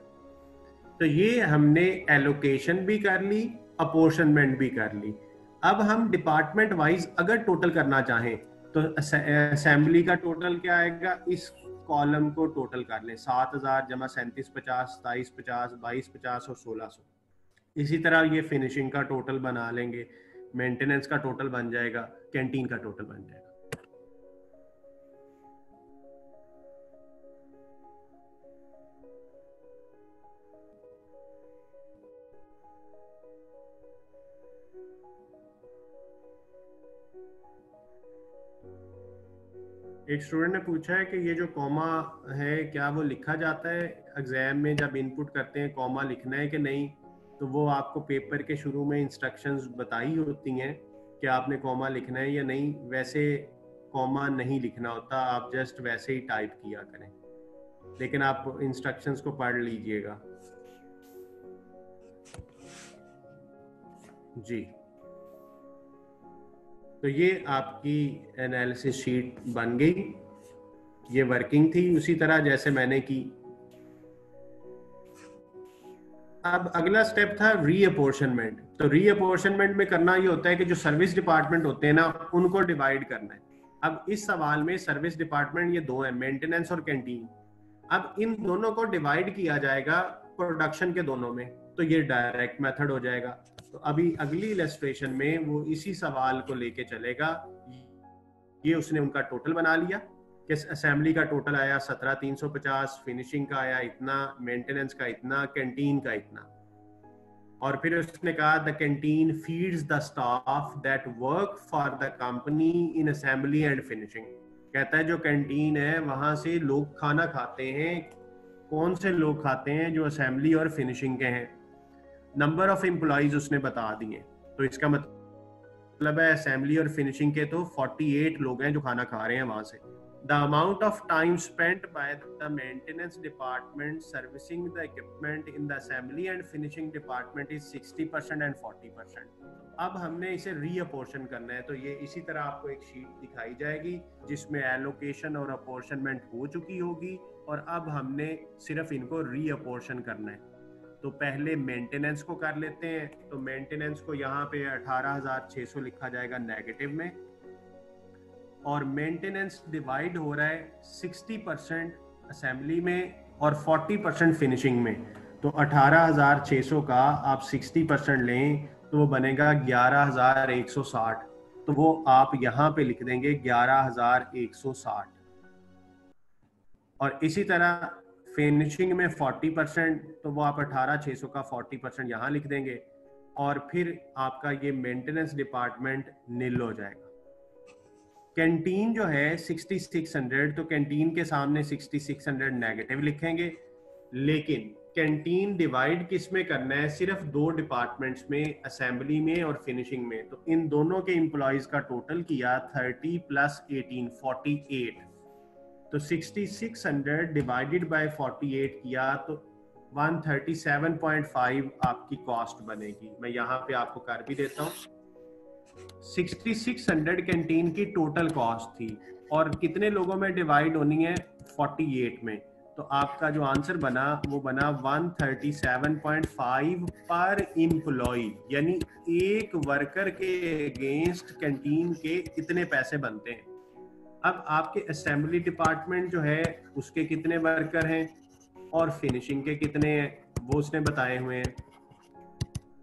S1: तो ये हमने एलोकेशन भी कर ली, अपोर्शनमेंट भी कर ली। अब हम डिपार्टमेंट वाइज अगर टोटल करना चाहें तो असेंबली का टोटल क्या आएगा, इस कॉलम को टोटल कर लें, 7,000 जमा 3750, 2750, 2250 और 1600। इसी तरह ये फिनिशिंग का टोटल बना लेंगे, मेंटेनेंस का टोटल बन जाएगा, कैंटीन का टोटल बन जाएगा। एक स्टूडेंट ने पूछा है कि ये जो कॉमा है क्या वो लिखा जाता है एग्जाम में, जब इनपुट करते हैं कॉमा लिखना है कि नहीं? तो वो आपको पेपर के शुरू में इंस्ट्रक्शंस बताई होती हैं कि आपने कॉमा लिखना है या नहीं। वैसे कॉमा नहीं लिखना होता, आप जस्ट वैसे ही टाइप किया करें, लेकिन आप इंस्ट्रक्शंस को पढ़ लीजिएगा। जी, तो ये आपकी एनालिसिस शीट बन गई। ये वर्किंग थी उसी तरह जैसे मैंने की। अब अगला स्टेप था रीअपोर्शनमेंट। तो रीअपोर्शनमेंट में करना ये होता है कि जो सर्विस डिपार्टमेंट होते हैं ना, उनको डिवाइड करना है। अब इस सवाल में सर्विस डिपार्टमेंट ये दो हैं, मेंटेनेंस और कैंटीन। अब इन दोनों को डिवाइड किया जाएगा प्रोडक्शन के दोनों में, तो ये डायरेक्ट मेथड हो जाएगा। तो अभी अगली इलस्ट्रेशन में वो इसी सवाल को लेके चलेगा। ये उसने उनका टोटल बना लिया कि असेंबली का टोटल आया 17,350, फिनिशिंग का आया इतना, मेंटेनेंस का इतना, कैंटीन का इतना। और फिर उसने कहा the canteen feeds the staff that work for the company in assembly and finishing. कहता है जो कैंटीन है वहां से लोग खाना खाते हैं। कौन से लोग खाते हैं? जो असेंबली और फिनिशिंग के हैं। नंबर ऑफ एम्प्लॉइज उसने बता दिए। तो इसका मतलब है असेंबली और फिनिशिंग के तो 48 लोग हैं जो खाना खा रहे हैं वहां से। The amount of time spent by the maintenance department servicing the equipment in the assembly and finishing department is 60% and 40%. अब हमने इसे रीअपोर्शन करना है। तो ये इसी तरह आपको एक शीट दिखाई जाएगी जिसमें एलोकेशन और अपोर्शनमेंट हो चुकी होगी, और अब हमने सिर्फ इनको रीअपोर्शन करना है। तो पहले मेंटेनेंस को कर लेते हैं। तो मेंटेनेंस को यहाँ पे 18,600 लिखा जाएगा नेगेटिव में, और मेंटेनेंस डिवाइड हो रहा है 60% असेंबली में और 40% फिनिशिंग में। तो 18,600 का आप 60% लें तो वो बनेगा 11,160। तो वो आप यहाँ पे लिख देंगे 11,160। और इसी तरह फिनिशिंग में 40%, तो वो आप 18,600 का 40% यहाँ लिख देंगे, और फिर आपका ये मेंटेनेंस डिपार्टमेंट निल हो जाएगा। कैंटीन जो है 6600, तो कैंटीन के सामने 6600 नेगेटिव लिखेंगे। लेकिन कैंटीन डिवाइड किस में करना है? सिर्फ दो डिपार्टमेंट्स में, असेंबली में और फिनिशिंग में। तो इन दोनों के एम्प्लॉइज का टोटल किया 30 + 18 48। तो 6600 डिवाइडेड बाय 48 किया तो 137.5 आपकी कॉस्ट बनेगी। मैं यहाँ पे आपको कर भी देता हूँ। 6600 कैंटीन की टोटल कॉस्ट थी, और कितने लोगों में डिवाइड होनी है? 48 में। तो आपका जो आंसर बना वो बना 137.5 पर एम्प्लॉय, यानी एक वर्कर के अगेंस्ट कैंटीन के इतने पैसे बनते हैं। अब आपके असेंबली डिपार्टमेंट जो है उसके कितने वर्कर हैं और फिनिशिंग के कितने हैं वो उसने बताए हुए हैं।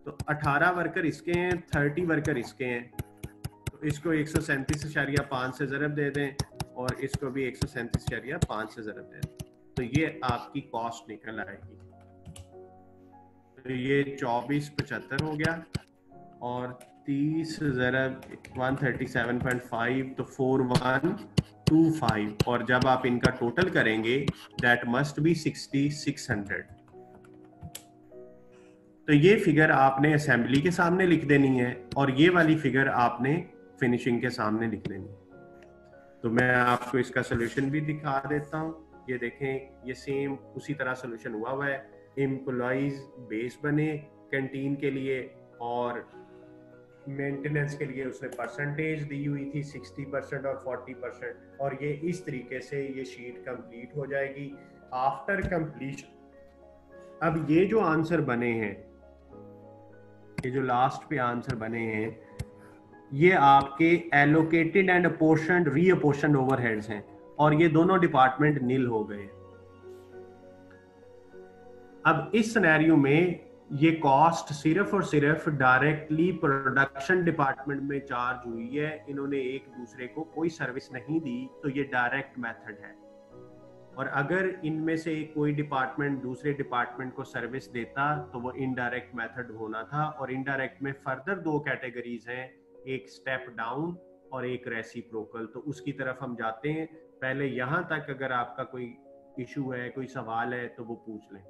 S1: तो 18 वर्कर इसके हैं, 30 वर्कर इसके हैं। तो इसको 137.5 से ज़रब दे दें, और इसको भी 137.5 से ज़रब दे दें, तो ये आपकी कॉस्ट निकल आएगी। तो ये 2475 हो गया, और 30 ज़रब 137.5 तो 4125, और जब आप इनका टोटल करेंगे दैट मस्ट बी 6600। तो ये फिगर आपने असेंबली के सामने लिख देनी है, और ये वाली फिगर आपने फिनिशिंग के सामने लिख देनी है। तो मैं आपको इसका सोल्यूशन भी दिखा देता हूँ। ये देखें, ये सेम उसी तरह सोल्यूशन हुआ है। एम्प्लॉइज बेस बने कैंटीन के लिए, और मेंटेनेंस के लिए उसने परसेंटेज दी हुई थी 60% और 40%, और ये इस तरीके से ये शीट कंप्लीट हो जाएगी। आफ्टर कंप्लीशन अब ये जो आंसर बने हैं, ये जो लास्ट पे आंसर बने हैं, ये आपके एलोकेटेड एंड अपोर्शनड रीअपोर्शनड ओवरहेड्स हैं, और ये दोनों डिपार्टमेंट नील हो गए। अब इस सिनेरियो में ये कॉस्ट सिर्फ और सिर्फ डायरेक्टली प्रोडक्शन डिपार्टमेंट में चार्ज हुई है। इन्होंने एक दूसरे को कोई सर्विस नहीं दी, तो ये डायरेक्ट मेथड है। और अगर इनमें से कोई डिपार्टमेंट दूसरे डिपार्टमेंट को सर्विस देता तो वो इनडायरेक्ट मेथड होना था। और इनडायरेक्ट में फर्दर दो कैटेगरीज हैं, एक स्टेप डाउन और एक रेसिप्रोकल। तो उसकी तरफ हम जाते हैं। पहले यहाँ तक अगर आपका कोई इशू है, कोई सवाल है, तो वो पूछ लें।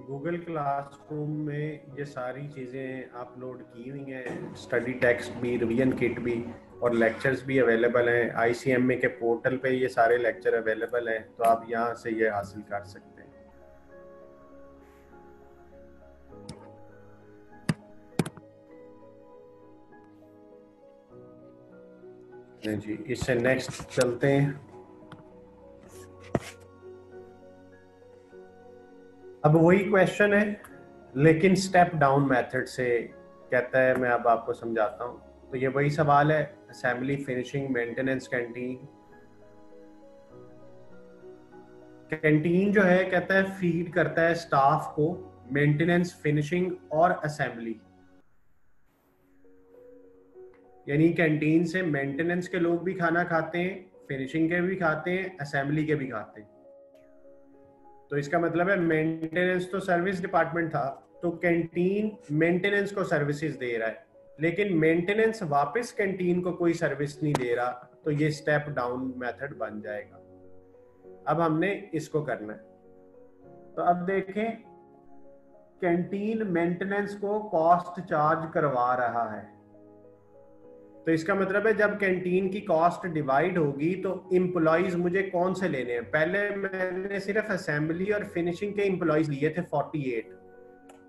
S1: गूगल क्लासरूम में ये सारी चीज़ें अपलोड की हुई हैं, स्टडी टेक्स्ट भी, रिवीजन किट भी और लेक्चर्स भी अवेलेबल हैं। आईसीएमए के पोर्टल पे ये सारे लेक्चर अवेलेबल हैं, तो आप यहाँ से ये हासिल कर सकते हैं। जी, इससे नेक्स्ट चलते हैं। अब वही क्वेश्चन है लेकिन स्टेप डाउन मेथड से कहता है, मैं अब आपको समझाता हूँ। तो ये वही सवाल है, assembly, finishing, maintenance, canteen. Canteen जो है कहता है फीड करता है स्टाफ को, मेंटेनेंस, फिनिशिंग और असेंबली। यानी कैंटीन से मेंटेनेंस के लोग भी खाना खाते हैं, फिनिशिंग के भी खाते हैं, असेंबली के भी खाते हैं। तो इसका मतलब है मेंटेनेंस तो सर्विस डिपार्टमेंट था, तो कैंटीन मेंटेनेंस को सर्विसेज दे रहा है, लेकिन मेंटेनेंस वापस कैंटीन को कोई सर्विस नहीं दे रहा, तो ये स्टेप डाउन मेथड बन जाएगा। अब हमने इसको करना है। तो अब देखें, कैंटीन मेंटेनेंस को कॉस्ट चार्ज करवा रहा है, तो इसका मतलब है जब कैंटीन की कॉस्ट डिवाइड होगी तो एम्प्लॉइज मुझे कौन से लेने हैं। पहले मैंने सिर्फ असेंबली और फिनिशिंग के एम्प्लॉइज लिए थे 48।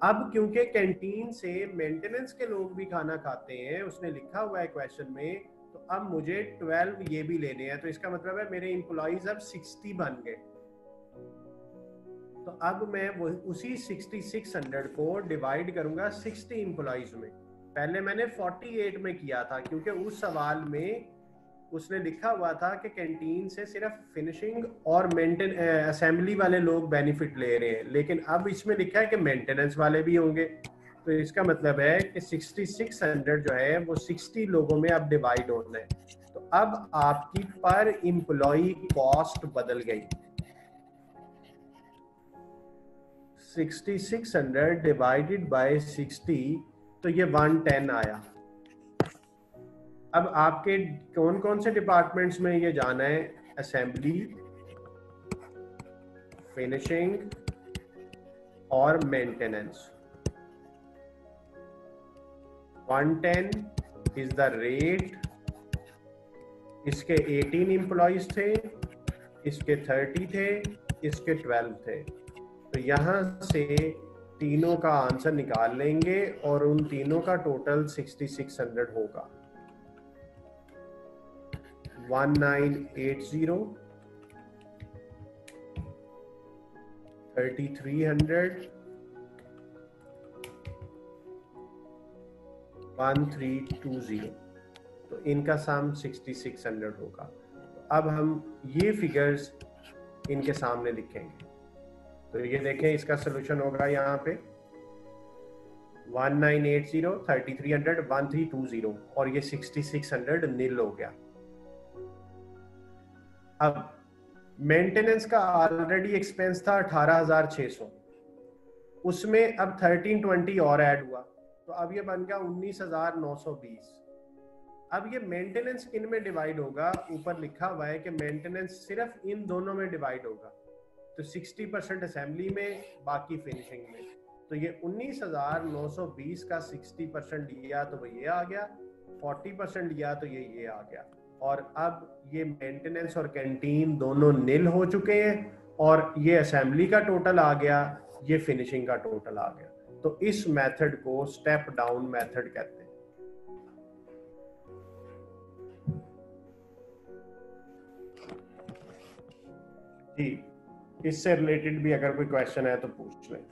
S1: अब क्योंकि कैंटीन से मेंटेनेंस के लोग भी खाना खाते हैं, उसने लिखा हुआ है क्वेश्चन में, तो अब मुझे 12 ये भी लेने हैं। तो इसका मतलब है मेरे एम्प्लॉइज अब 60 बन गए। तो अब मैं वो उसी 6600 को डिवाइड करूंगा 60 एम्प्लॉइज में। पहले मैंने 48 में किया था क्योंकि उस सवाल में उसने लिखा हुआ था कि कैंटीन से सिर्फ फिनिशिंग और मेंटेन असेंबली वाले लोग बेनिफिट ले रहे हैं, लेकिन अब इसमें लिखा है कि मेंटेनेंस वाले भी होंगे। तो इसका मतलब है कि 6600 जो है वो 60 लोगों में अब डिवाइड होना है। तो अब आपकी पर एम्प्लॉय कॉस्ट बदल गई। 6600 डिवाइडेड बाय 60, तो ये 110 आया। अब आपके कौन कौन से डिपार्टमेंट्स में ये जाना है? असेंबली, फिनिशिंग और मेंटेनेंस। 110 is the rate. इसके 18 एम्प्लॉइज थे, इसके 30 थे, इसके 12 थे। तो यहां से तीनों का आंसर निकाल लेंगे और उन तीनों का टोटल 6600 होगा। 1980, 3300, 1320। तो इनका सम 6600 होगा। अब हम ये फिगर्स इनके सामने लिखेंगे। तो ये देखें, इसका सलूशन होगा यहाँ पे 1980, 3300, 1320 और ये 6600 नील हो गया। अब मेंटेनेंस का ऑलरेडी एक्सपेंस था 18600, उसमें अब 1320 और ऐड हुआ, तो अब ये बन गया 19920। अब ये मेंटेनेंस किन में डिवाइड होगा? ऊपर लिखा हुआ है कि मेंटेनेंस सिर्फ इन दोनों में डिवाइड होगा, तो 60% असेंबली में, बाकी फिनिशिंग में। तो ये 19920 का 60% लिया तो वो ये आ गया, 40% लिया तो ये आ गया। और अब ये मेंटेनेंस और कैंटीन दोनों नील हो चुके हैं, और ये असेंबली का टोटल आ गया, ये फिनिशिंग का टोटल आ गया। तो इस मेथड को स्टेप डाउन मेथड कहते हैं। जी, इससे रिलेटेड भी अगर कोई क्वेश्चन है तो पूछ लें।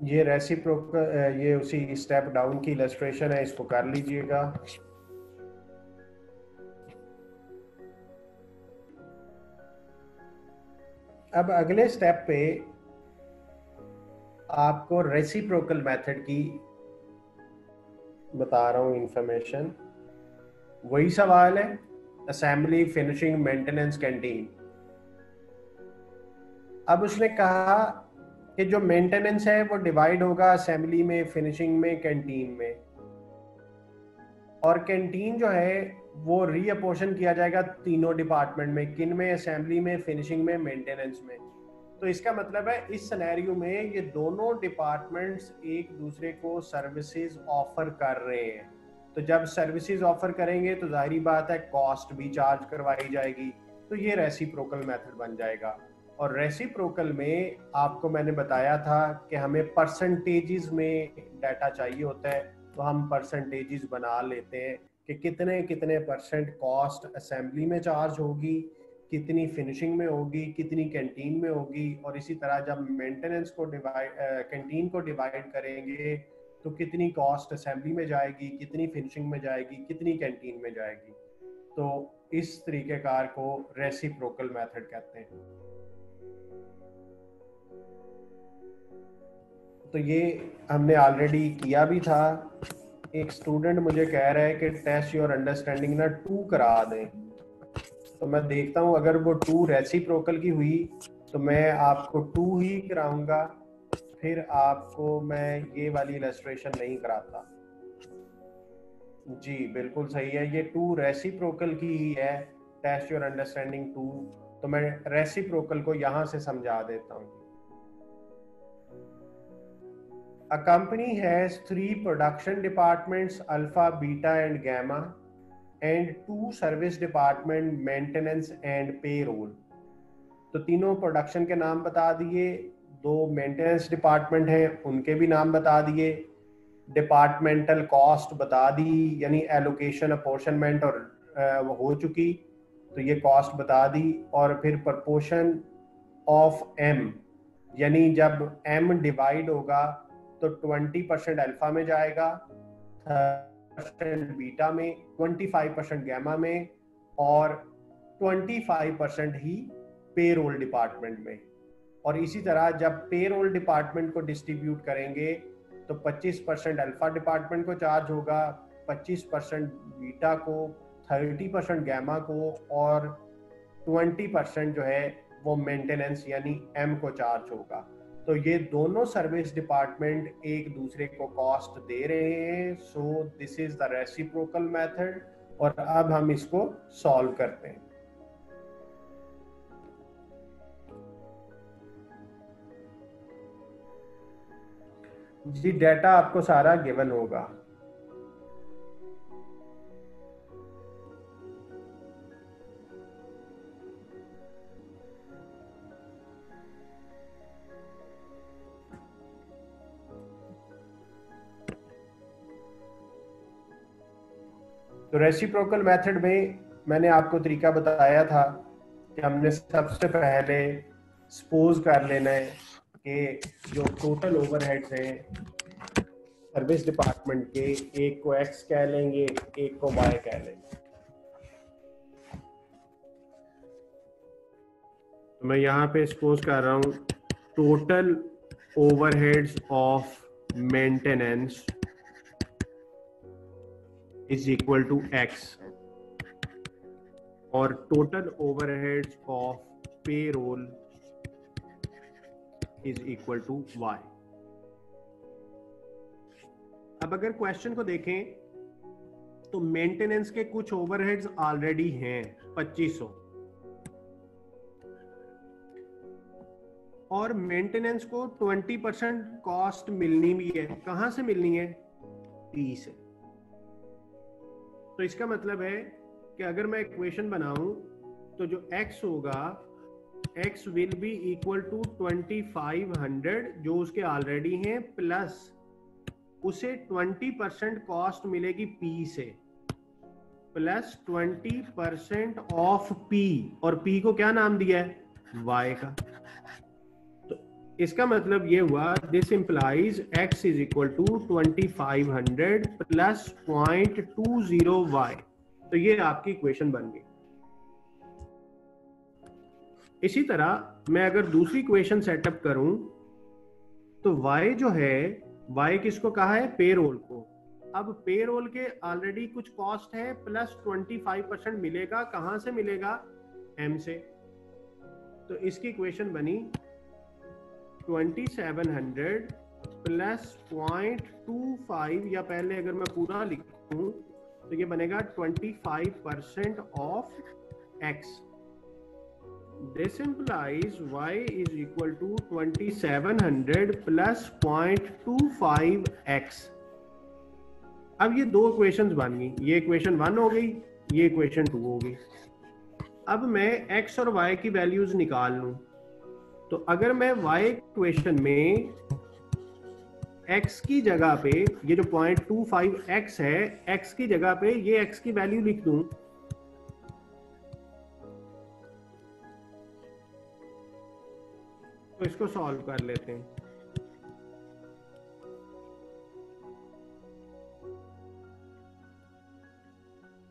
S1: ये रेसिप्रोकल, ये उसी स्टेप डाउन की इलस्ट्रेशन है, इसको कर लीजिएगा। अब अगले स्टेप पे आपको रेसिप्रोकल मेथड की बता रहा हूं इंफॉर्मेशन। वही सवाल है, असेंबली, फिनिशिंग, मेंटेनेंस, कैंटीन। अब उसने कहा कि जो मेंटेनेंस है वो डिवाइड होगा असेंबली में, फिनिशिंग में, कैंटीन में, और कैंटीन जो है वो रीअपोर्शन किया जाएगा तीनों डिपार्टमेंट में। किन में? असेंबली में, फिनिशिंग में, मेंटेनेंस में। तो इसका मतलब है इस सिनेरियो में ये दोनों डिपार्टमेंट्स एक दूसरे को सर्विसेज ऑफर कर रहे हैं। तो जब सर्विसेज ऑफर करेंगे तो जाहिर बात है कॉस्ट भी चार्ज करवाई जाएगी, तो ये रेसिप्रोकल मेथड बन जाएगा। और रेसिप्रोकल में आपको मैंने बताया था कि हमें परसेंटेजेस में डाटा चाहिए होता है, तो हम परसेंटेजेस बना लेते हैं कि कितने कितने परसेंट कॉस्ट असेंबली में चार्ज होगी, कितनी फिनिशिंग में होगी, कितनी कैंटीन में होगी। और इसी तरह जब मेंटेनेंस को डिवाइड, कैंटीन को डिवाइड करेंगे तो कितनी कॉस्ट असेंबली में जाएगी, कितनी फिनिशिंग में जाएगी, कितनी कैंटीन में जाएगी। तो इस तरीकेकार को रेसिप्रोकल मेथड कहते हैं। तो ये हमने ऑलरेडी किया भी था। एक स्टूडेंट मुझे कह रहा है कि टेस्ट योर अंडरस्टैंडिंग ना 2 करा दें, तो मैं देखता हूँ अगर वो 2 रेसिप्रोकल की हुई तो मैं आपको 2 ही कराऊंगा, फिर आपको मैं ये वाली इलस्ट्रेशन नहीं कराता। जी बिल्कुल सही है, ये 2 रेसिप्रोकल की ही है, टेस्ट योर अंडरस्टैंडिंग 2। तो मैं रेसिप्रोकल को यहां से समझा देता हूँ। A company has 3 production departments, alpha, beta and gamma, and 2 service department, maintenance and payroll। तो तीनों प्रोडक्शन के नाम बता दिए, 2 मेंटेनेंस डिपार्टमेंट हैं उनके भी नाम बता दिए, डिपार्टमेंटल कॉस्ट बता दी, यानी एलोकेशन, अपोर्शनमेंट और वो हो चुकी, तो ये कॉस्ट बता दी। और फिर प्रपोर्शन ऑफ एम, यानी जब एम डिवाइड होगा तो 20% अल्फा में जाएगा, 30% बीटा में, 25% गैमा में, और 25% ही पेरोल डिपार्टमेंट में। और इसी तरह जब पेरोल डिपार्टमेंट को डिस्ट्रीब्यूट करेंगे तो 25% अल्फा डिपार्टमेंट को चार्ज होगा, 25% बीटा को, 30% गैमा को, और 20% जो है वो मेंटेनेंस यानी एम को चार्ज होगा। तो ये दोनों सर्विस डिपार्टमेंट एक दूसरे को कॉस्ट दे रहे हैं। So this is the reciprocal method. और अब हम इसको सॉल्व करते हैं। जी डाटा आपको सारा गिवन होगा। तो रेसिप्रोकल मेथड में मैंने आपको तरीका बताया था कि हमने सबसे पहले सपोज कर लेना है कि जो टोटल ओवरहेड्स हैं सर्विस डिपार्टमेंट के, एक को एक्स कह लेंगे, एक को वाई कह लेंगे। तो मैं यहाँ पे सपोज कर रहा हूँ total overheads of maintenance is equal to X और total overheads of payroll is equal to Y. अब अगर क्वेश्चन को देखें तो मेंटेनेंस के कुछ ओवरहेड्स ऑलरेडी हैं 2500 और मेंटेनेंस को 20% कॉस्ट मिलनी भी है। कहां से मिलनी है? पी से। तो इसका मतलब है कि अगर मैं इक्वेशन बनाऊं तो जो x होगा x will be equal to 2500 जो उसके ऑलरेडी हैं प्लस उसे 20% कॉस्ट मिलेगी P से प्लस 20% ऑफ P और P को क्या नाम दिया है? Y का। तो इसका मतलब ये हुआ this implies x is equal to 2500 plus 0.20y। तो ये आपकी इक्वेशन बन गई। इसी तरह मैं अगर दूसरी इक्वेशन सेटअप करूं तो y जो है, y किसको कहा है? पेरोल को। अब पेरोल के ऑलरेडी कुछ कॉस्ट है प्लस 25% मिलेगा। कहां से मिलेगा? m से। तो इसकी इक्वेशन बनी 2700 प्लस 0.25 या पहले अगर मैं पूरा लिखूं तो ये बनेगा 25% of x। This implies y is equal to 2700 plus 0.25x। अब ये दो इक्वेशंस बन गई, ये इक्वेशन 1 हो गई, ये इक्वेशन 2 हो गई। अब मैं x और y की वैल्यूज निकाल लूं तो अगर मैं y इक्वेशन में x की जगह पे ये जो 0.25x है, x की जगह पे ये x की वैल्यू लिख दूं तो इसको सॉल्व कर लेते हैं।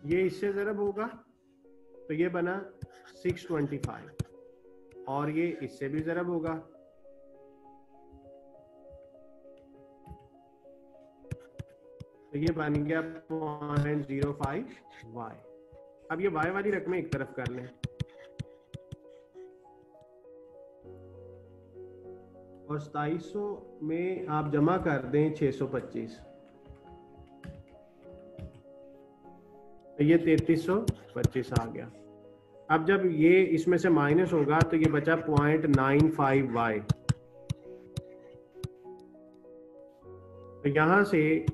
S1: ये इससे ज़रब होगा तो ये बना 625 और ये इससे भी ज़रब होगा तो ये बन गया 0.05y। अब ये y वाली रकमें एक तरफ कर लें और 2700 में आप जमा कर दें 625 तो ये 3325 आ गया। अब जब ये इसमें से माइनस होगा तो ये बचा 0.95y। तो यहां से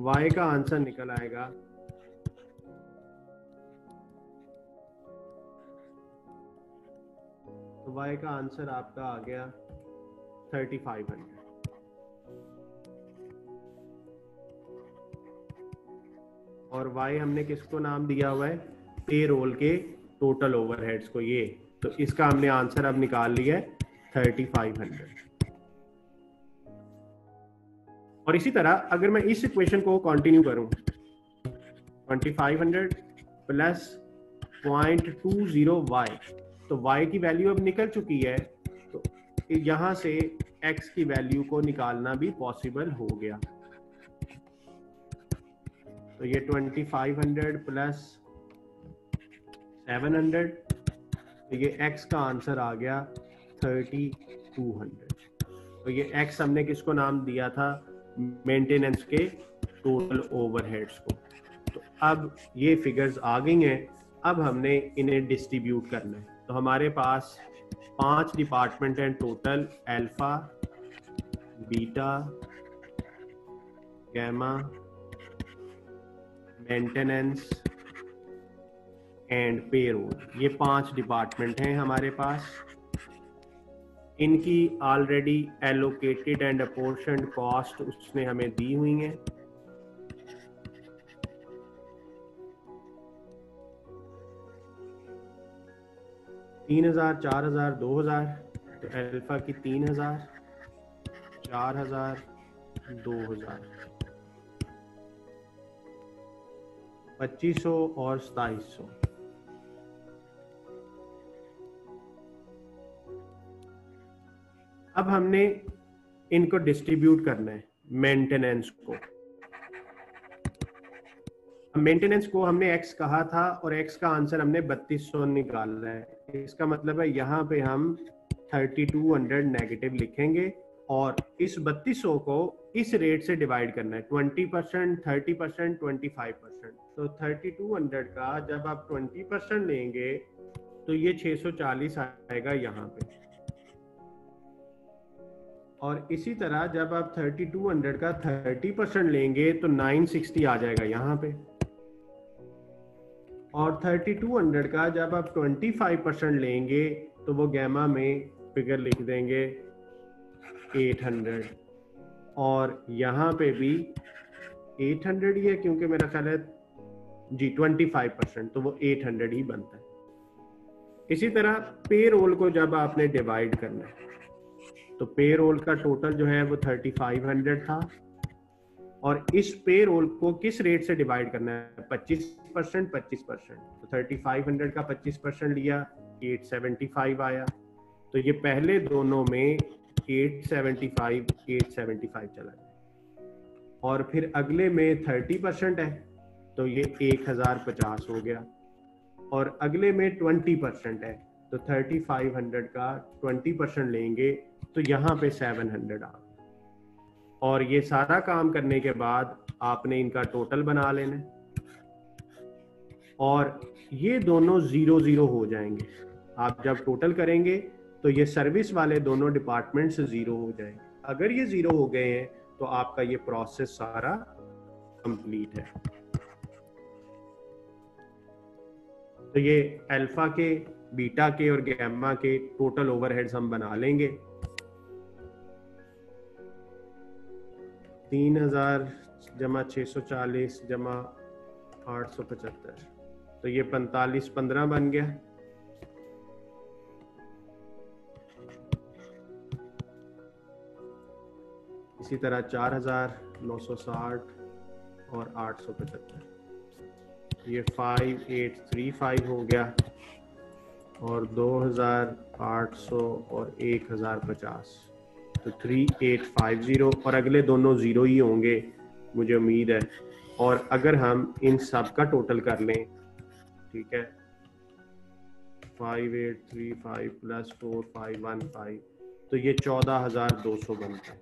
S1: y का आंसर निकल आएगा तो y का आंसर आपका आ गया 3500। और y हमने किसको नाम दिया हुआ है? पेरोल के टोटल ओवरहेड्स को। ये तो इसका हमने आंसर अब निकाल लिया है 3500। और इसी तरह अगर मैं इस इक्वेशन को कंटिन्यू करूं 2500 प्लस 0.20y तो y की वैल्यू अब निकल चुकी है तो यहां से x की वैल्यू को निकालना भी पॉसिबल हो गया। तो ये 2500 प्लस 700 तो ये x का आंसर आ गया 3200। तो ये x हमने किसको नाम दिया था? मेंटेनेंस के टोटल ओवरहेड्स को। तो अब ये फिगर्स आ गई हैं, अब हमने इन्हें डिस्ट्रीब्यूट करना है। तो हमारे पास 5 डिपार्टमेंट हैं total: alpha, beta, gamma, maintenance and payroll. ये 5 डिपार्टमेंट हैं हमारे पास। इनकी already allocated and apportioned cost उसने हमें दी हुई हैं। 3000, 4000, 2000, तो अल्फा की 3000, 4000, 2000, 2500 और 2700। अब हमने इनको डिस्ट्रीब्यूट करना है मेंटेनेंस को। मेंटेनेंस को हमने x कहा था और x का आंसर हमने 3200 निकाला है। इसका मतलब है यहाँ पे हम 3200 नेगेटिव लिखेंगे और इस 3200 को इस रेट से डिवाइड करना है 20%, 30%, 25%। तो 3200 का जब आप 20% लेंगे तो ये 640 आएगा यहाँ पे, और इसी तरह जब आप 3200 का 30% लेंगे तो 960 आ जाएगा यहाँ पे, और 3200 का जब आप 25% लेंगे तो वो गैमा में फिगर लिख देंगे 800, और यहाँ पे भी 800 ही है क्योंकि मेरा ख्याल है जी 25%, तो वो 800 ही बनता है। इसी तरह पे रोल को जब आपने डिवाइड करना है तो पे रोल का टोटल जो है वो 3500 था, और इस पे रोल को किस रेट से डिवाइड करना है 25%, 25%। तो 3500 का 25% लिया 875 आया, तो ये पहले दोनों में 875 875 चला गया, और फिर अगले में 30% है तो ये 1050 हो गया, और अगले में 20% है तो 3500 का 20% लेंगे तो यहाँ पे 700 आ, और ये सारा काम करने के बाद आपने इनका टोटल बना लेना, और ये दोनों 0 0 हो जाएंगे। आप जब टोटल करेंगे तो ये सर्विस वाले दोनों डिपार्टमेंट से 0 हो जाएंगे। अगर ये 0 हो गए हैं तो आपका ये प्रोसेस सारा कंप्लीट है। तो ये अल्फा के, बीटा के और गैमा के टोटल ओवरहेड्स हम बना लेंगे। 3000 जमा 640 जमा 875, तो ये 4515 बन गया। इसी तरह 4960 और 875, ये 5835 हो गया, और 2800 और 1050, तो 3850, और अगले दोनों 0 ही होंगे मुझे उम्मीद है। और अगर हम इन सब का टोटल कर लें, ठीक है, 5835 प्लस 4515, तो ये 14200 बनता है।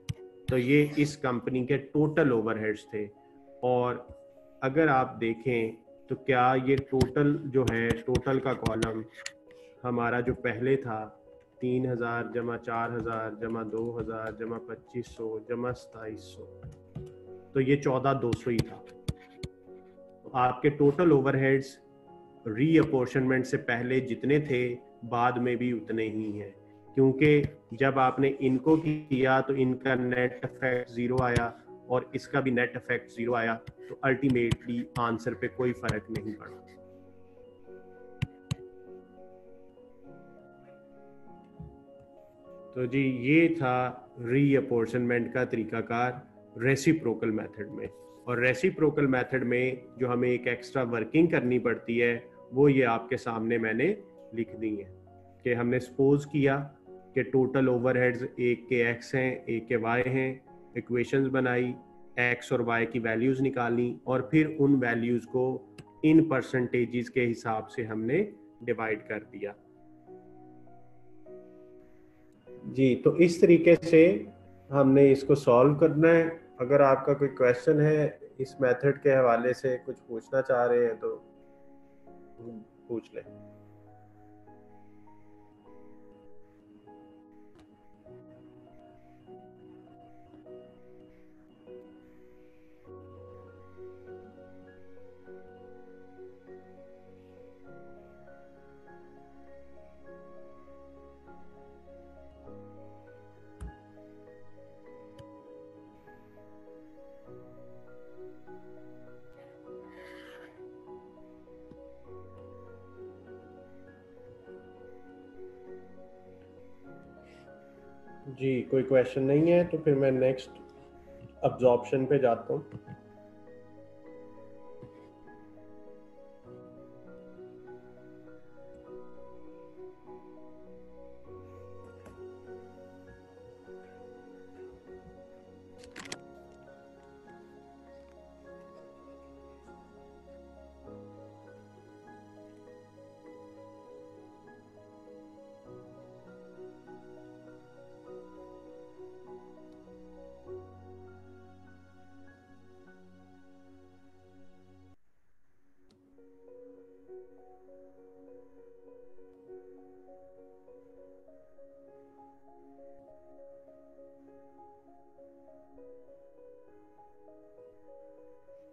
S1: तो ये इस कंपनी के टोटल ओवरहेड्स थे। और अगर आप देखें तो क्या ये टोटल जो है, टोटल का कॉलम हमारा जो पहले था 3000 जमा 4000 जमा 2000 जमा 2500 जमा 2700, तो ये 14200 ही था। तो आपके टोटल ओवरहेड्स रीअपोर्शनमेंट से पहले जितने थे बाद में भी उतने ही हैं, क्योंकि जब आपने इनको किया तो इनका नेट इफेक्ट 0 आया और इसका भी नेट इफेक्ट 0 आया, तो अल्टीमेटली आंसर पे कोई फर्क नहीं पड़ा। तो जी ये था रीअपोर्शनमेंट का तरीकाकार रेसिप्रोकल मेथड में। और रेसिप्रोकल मेथड में जो हमें एक एक्स्ट्रा वर्किंग करनी पड़ती है वो ये आपके सामने मैंने लिख दी है कि हमने सपोज किया कि टोटल ओवरहेड्स एक के एक्स हैं, एक के वाई हैं, इक्वेशंस बनाई, एक्स और वाई की वैल्यूज निकाली, और फिर उन वैल्यूज को इन परसेंटेजेस के हिसाब से हमने डिवाइड कर दिया। जी, तो इस तरीके से हमने इसको सॉल्व करना है। अगर आपका कोई क्वेश्चन है इस मेथड के हवाले से, कुछ पूछना चाह रहे हैं तो पूछ लें। जी कोई क्वेश्चन नहीं है तो फिर मैं नेक्स्ट अब्जॉर्प्शन पे जाता हूँ।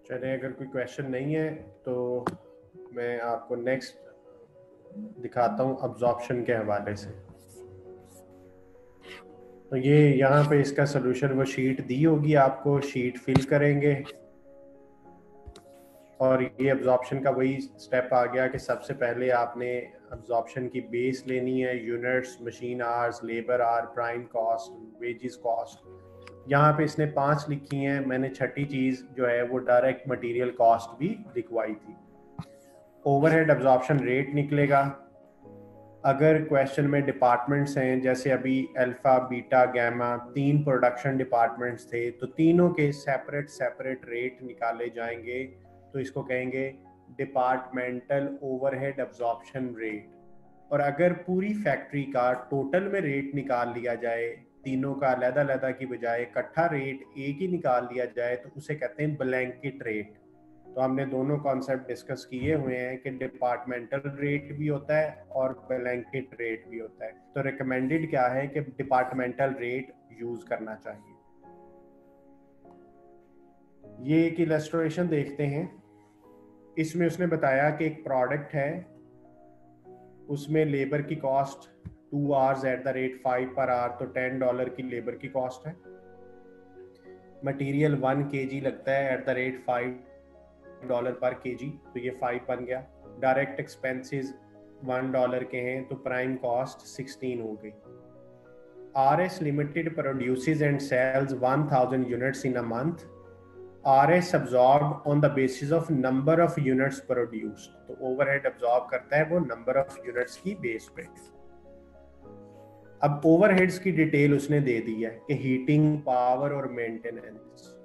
S1: चलिए अगर कोई क्वेश्चन नहीं है तो मैं आपको नेक्स्ट दिखाता हूँ अब्जॉर्प्शन के हवाले से। तो ये यहाँ पे इसका सोल्यूशन वो शीट दी होगी आपको, शीट फिल करेंगे और ये अब्जॉर्प्शन का वही स्टेप आ गया कि सबसे पहले आपने अब्जॉर्प्शन की बेस लेनी है, units, machine hours, labour our, prime cost, wages cost. यहाँ पे इसने 5 लिखी हैं, मैंने छठी चीज जो है वो डायरेक्ट मटेरियल कॉस्ट भी लिखवाई थी। ओवरहेड अब्जॉर्प्शन रेट निकलेगा। अगर क्वेश्चन में डिपार्टमेंट्स हैं, जैसे अभी alpha, beta, gamma 3 production departments थे, तो तीनों के सेपरेट सेपरेट रेट निकाले जाएंगे, तो इसको कहेंगे डिपार्टमेंटल ओवरहेड अब्जॉर्प्शन रेट। और अगर पूरी फैक्ट्री का टोटल में रेट निकाल लिया जाए, तीनों का अलग-अलग की बजाय इकट्ठा रेट एक ही निकाल लिया जाए, तो उसे कहते हैं ब्लैंकेट रेट। तो हमने दोनों कॉन्सेप्ट डिस्कस किए हुए हैं कि डिपार्टमेंटल रेट भी होता है और ब्लैंकेट रेट भी होता है। तो रिकमेंडेड क्या है कि डिपार्टमेंटल रेट यूज करना चाहिए। ये एक इलस्ट्रेशन देखते हैं। इसमें उसने बताया कि एक प्रोडक्ट है, उसमें लेबर की cost 2 hours at the rate 5 per hour, तो $10 की लेबर की कॉस्ट है। मटेरियल 1 kg लगता है एट द रेट $5 पर kg, तो ये 5 बन गया। डायरेक्ट एक्सपेंसेस $1 के हैं, तो प्राइम कॉस्ट 16 हो गई। RS limited produces and sells 1000 units in a month. RS absorbed on the basis of number of units produced, तो ओवरहेड अब्सॉर्ब करता है वो नंबर ऑफ यूनिट्स की बेस पे। अब ओवरहेड्स की डिटेल उसने दे दी है कि हीटिंग, पावर और मेंटेनेंस।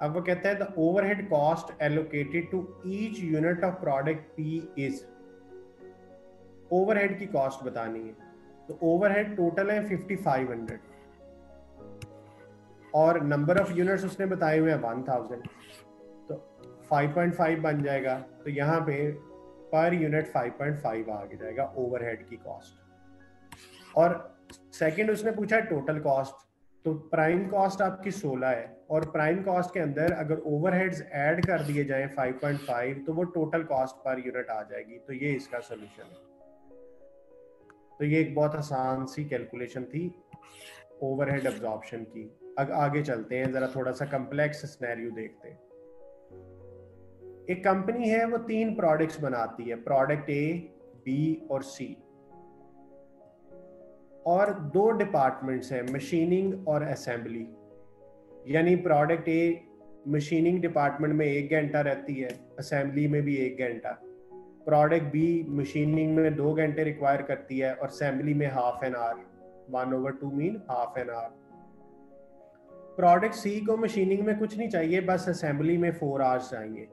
S1: अब वो कहता है the overhead cost allocated to each unit of product P is. Overhead की कॉस्ट बतानी है, तो ओवरहेड टोटल है 5500 और नंबर ऑफ यूनिट्स उसने बताए हुए हैं 1000, तो 5.5 बन जाएगा। तो यहाँ पे पर यूनिट 5.5 आ जाएगा ओवरहेड की कॉस्ट। और सेकंड उसने पूछा है टोटल कॉस्ट, तो प्राइम कॉस्ट आपकी 16 है और प्राइम कॉस्ट के अंदर अगर ओवरहेड्स ऐड कर दिए जाएं 5.5, तो वो टोटल कॉस्ट पर यूनिट आ जाएगी। तो ये इसका सोल्यूशन है। तो ये एक बहुत आसान सी कैलकुलेशन थी ओवरहेड अब्जॉर्प्शन की। अब आगे चलते हैं, जरा थोड़ा सा कम्प्लेक्स सिनेरियो देखते हैं। एक कंपनी है, वो 3 प्रोडक्ट्स बनाती है, प्रोडक्ट ए, बी और सी। और 2 डिपार्टमेंट्स हैं, मशीनिंग और असेंबली। यानी प्रोडक्ट ए मशीनिंग डिपार्टमेंट में 1 घंटा रहती है, असेंबली में भी 1 घंटा। प्रोडक्ट बी मशीनिंग में 2 घंटे रिक्वायर करती है और असेंबली में half an hour, 1/2 mean half an hour. Product C को मशीनिंग में कुछ नहीं चाहिए, बस असेंबली में 4 आवर्स चाहिए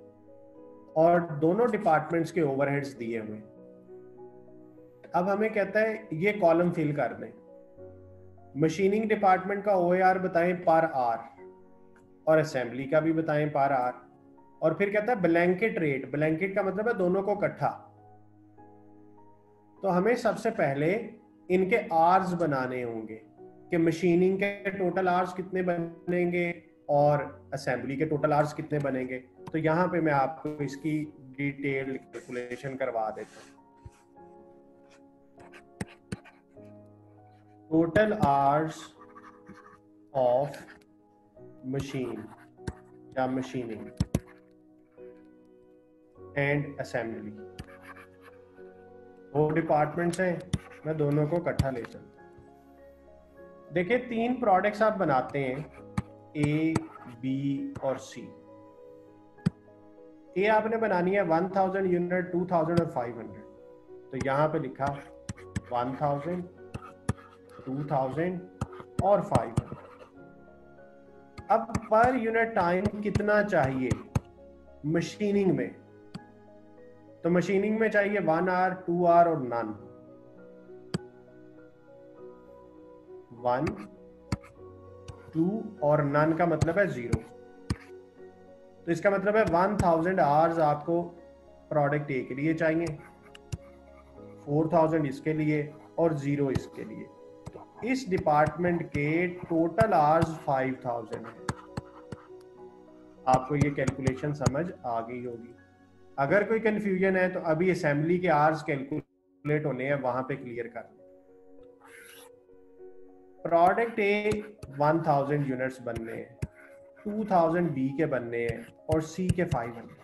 S1: और दोनों डिपार्टमेंट्स के ओवरहेड्स दिए हुए। अब हमें कहता है ये कॉलम फिल कर दें, मशीनिंग डिपार्टमेंट का OAR बताएं पर आवर और असेंबली का भी बताएं पर आवर। और फिर कहता है ब्लैंकेट रेट, ब्लैंकेट का मतलब है दोनों को इकट्ठा। तो हमें सबसे पहले इनके आवर्स बनाने होंगे कि मशीनिंग के टोटल आवर्स कितने बनेंगे और असेंबली के टोटल आवर्स कितने बनेंगे। तो यहाँ पे मैं आपको इसकी डिटेल कैलकुलेशन करवा देता हूँ। टोटल आवर्स ऑफ मशीन या मशीनिंग एंड असेंबली, 2 डिपार्टमेंट्स हैं, मैं दोनों को इकट्ठा ले चलता हूँ। देखिए 3 प्रोडक्ट्स आप बनाते हैं, ए, बी और सी। ए आपने बनानी है 1000 यूनिट, 2000 और 500। तो यहाँ पे लिखा 1000, 2000 और 500। अब पर यूनिट टाइम कितना चाहिए मशीनिंग में? तो मशीनिंग में चाहिए 1 आवर, 2 आवर और नन। 1, 2 और नन का मतलब है 0। तो इसका मतलब है 1000 आवर्स आपको प्रोडक्ट ए के लिए चाहिए, 4000 इसके लिए और 0 इसके लिए। तो इस डिपार्टमेंट के टोटल आवर्स 5000 है। आपको ये कैलकुलेशन समझ आ गई होगी। अगर कोई कंफ्यूजन है तो अभी असेंबली के आवर्स कैलकुलेट होने हैं, वहां पे क्लियर कर लें। प्रोडक्ट ए 1000 यूनिट्स बनने हैं, 2000 बी के बनने हैं और सी के 500।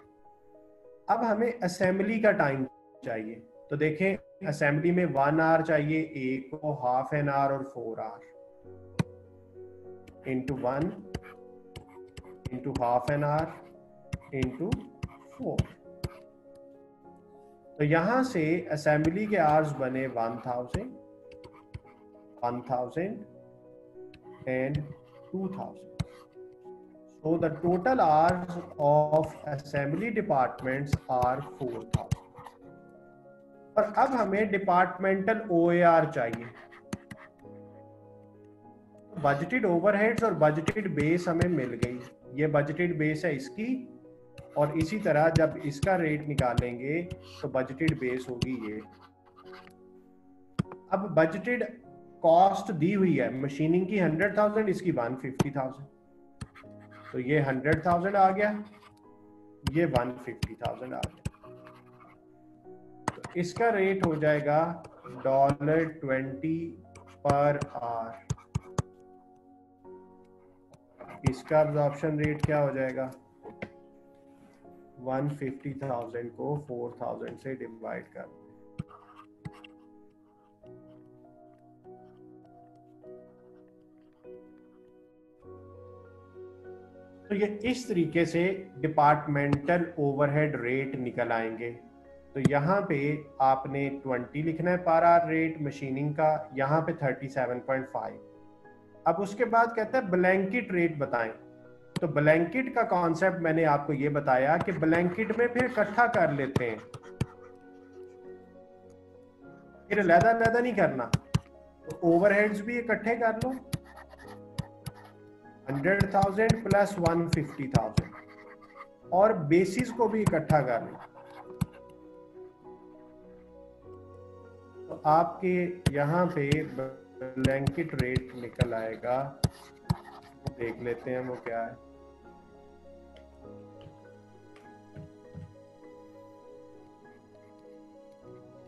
S1: अब हमें असेंबली का टाइम चाहिए। तो देखें असेंबली में 1 आवर चाहिए, ए को हाफ एन आवर और 4 hour, into 1 into half an hour into 4। तो यहां से असेंबली के आवर्स बने 1000, 1000 and 2000। So the total hours of assembly departments are 4000। और अब हमें डिपार्टमेंटल OAR चाहिए। बजटेड ओवरहेड्स और बजटेड बेस हमें मिल गई। ये बजटेड बेस है इसकी, और इसी तरह जब इसका रेट निकालेंगे तो बजटेड बेस होगी ये। अब बजटेड कॉस्ट दी हुई है मशीनिंग की 100,000, इसकी 150,000। तो ये 100,000 आ गया, ये 150,000 आ गया। तो इसका रेट हो जाएगा $20 पर आवर। इसका अब्जॉर्प्शन रेट क्या हो जाएगा? 150,000 को 4000 से डिवाइड कर। तो ये इस तरीके से डिपार्टमेंटल ओवरहेड रेट निकल आएंगे। तो यहाँ पे आपने 20 लिखना है पर आवर रेट मशीनिंग का, यहाँ पे 37.5। अब उसके बाद कहता है ब्लैंकेट रेट बताएं। तो ब्लैंकेट का कॉन्सेप्ट मैंने आपको ये बताया कि ब्लैंकेट में फिर इकट्ठा कर लेते हैं, फिर अलग-अलग नहीं करना। तो ओवरहेड्स भी इकट्ठे कर लो, 100,000 प्लस 150,000, और बेसिस को भी इकट्ठा कर लो। तो आपके यहाँ पे ब्लैंकेट रेट निकल आएगा, देख लेते हैं वो क्या है।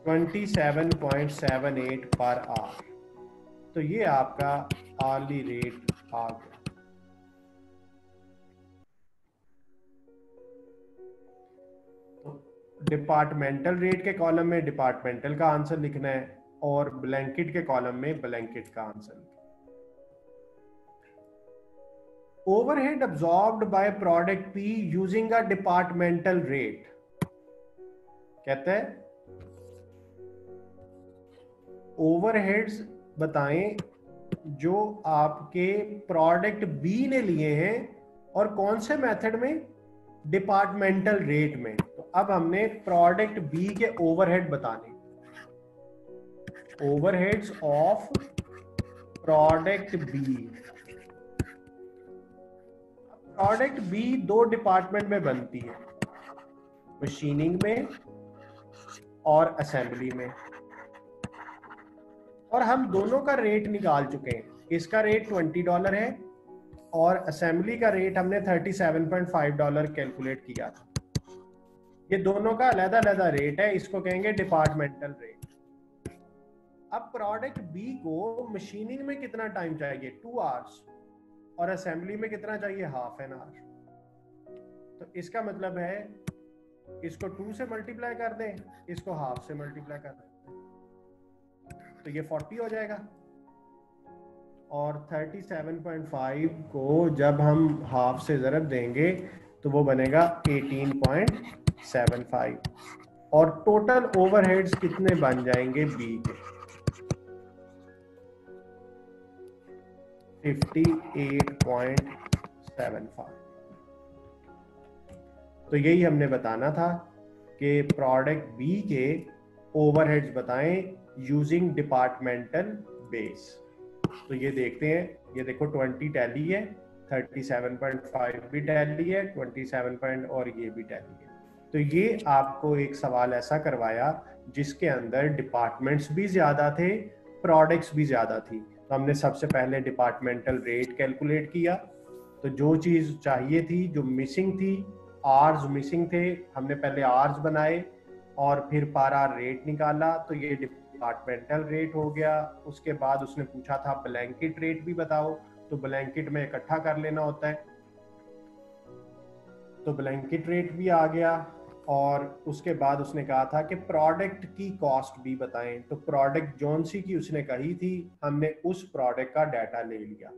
S1: $27.78 पर आवर। तो ये आपका आर्ली रेट आ गया। डिपार्टमेंटल रेट के कॉलम में डिपार्टमेंटल का आंसर लिखना है, और ब्लैंकेट के कॉलम में ब्लैंकेट का आंसर लिखना है। Overhead absorbed by product P using a departmental rate. कहते हैं ओवरहेड्स बताएं जो आपके प्रोडक्ट बी ने लिए हैं, और कौन से मेथड में? डिपार्टमेंटल रेट में। तो अब हमने प्रोडक्ट बी के ओवरहेड बताने, overheads of product B. Product B दो डिपार्टमेंट में बनती है, मशीनिंग में और असेंबली में, और हम दोनों का रेट निकाल चुके हैं। इसका रेट $20 है और असेंबली का रेट हमने $37.5 कैलकुलेट किया था। ये दोनों का अलग-अलग रेट है, इसको कहेंगे डिपार्टमेंटल रेट। अब प्रोडक्ट बी को मशीनिंग में कितना टाइम चाहिए? 2 आवर्स, और असेंबली में कितना चाहिए? Half an our. तो इसका मतलब है इसको 2 से मल्टीप्लाई कर दें, इसको हाफ से मल्टीप्लाई कर दें, तो ये 40 हो जाएगा। और 37.5 को जब हम हाफ से ज़रब देंगे तो वो बनेगा 18.75 और टोटल ओवरहेड्स कितने बन जाएंगे बी के 58.75। तो यही हमने बताना था कि प्रोडक्ट बी के ओवरहेड्स बताएं यूजिंग डिपार्टमेंटल बेस। तो ये देखते हैं, ये देखो 20 टैली है, 37.5 भी टैली है, 27 पॉइंट और ये भी टैली है। तो ये आपको एक सवाल ऐसा करवाया जिसके अंदर डिपार्टमेंट्स भी ज्यादा थे, प्रोडक्ट्स भी ज्यादा थी। तो हमने सबसे पहले डिपार्टमेंटल रेट कैलकुलेट किया। तो जो चीज चाहिए थी, जो मिसिंग थी, आर्स मिसिंग थे, हमने पहले आर्स बनाए और फिर पर आर रेट निकाला। तो ये डिपार्टमेंटल रेट हो गया। उसके बाद उसने पूछा था ब्लैंकेट रेट भी बताओ, तो ब्लैंकेट में इकट्ठा कर लेना होता है, तो ब्लैंकेट रेट भी आ गया। और उसके बाद उसने कहा था कि प्रोडक्ट की कॉस्ट भी बताएं। तो प्रोडक्ट जौन सी की उसने कही थी, हमने उस प्रोडक्ट का डाटा ले लिया।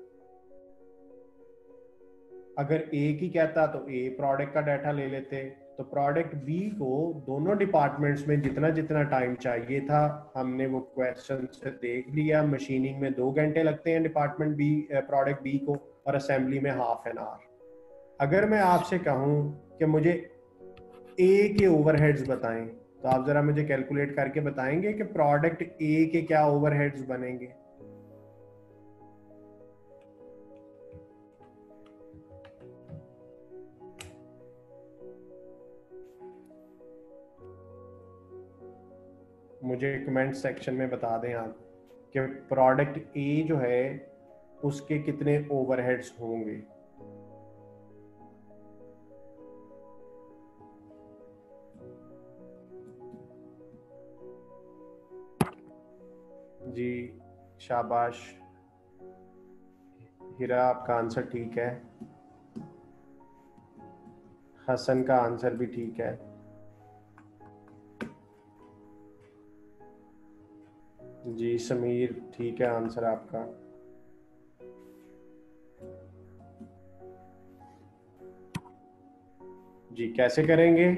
S1: अगर ए की कहता तो ए प्रोडक्ट का डाटा ले लेते। तो प्रोडक्ट बी को दोनों डिपार्टमेंट्स में जितना जितना टाइम चाहिए था हमने वो क्वेश्चन से देख लिया। मशीनिंग में 2 घंटे लगते हैं डिपार्टमेंट बी, प्रोडक्ट बी को, और असेंबली में हाफ एन आवर। अगर मैं आपसे कहूं कि मुझे ए के ओवरहेड्स बताएं, तो आप जरा मुझे कैलकुलेट करके बताएंगे कि प्रोडक्ट ए के क्या ओवरहेड्स बनेंगे। मुझे कमेंट सेक्शन में बता दें आप कि प्रोडक्ट ए जो है उसके कितने ओवरहेड्स होंगे। जी शाबाश हिरा, आपका आंसर ठीक है। हसन का आंसर भी ठीक है। जी समीर ठीक है आंसर आपका। जी कैसे करेंगे?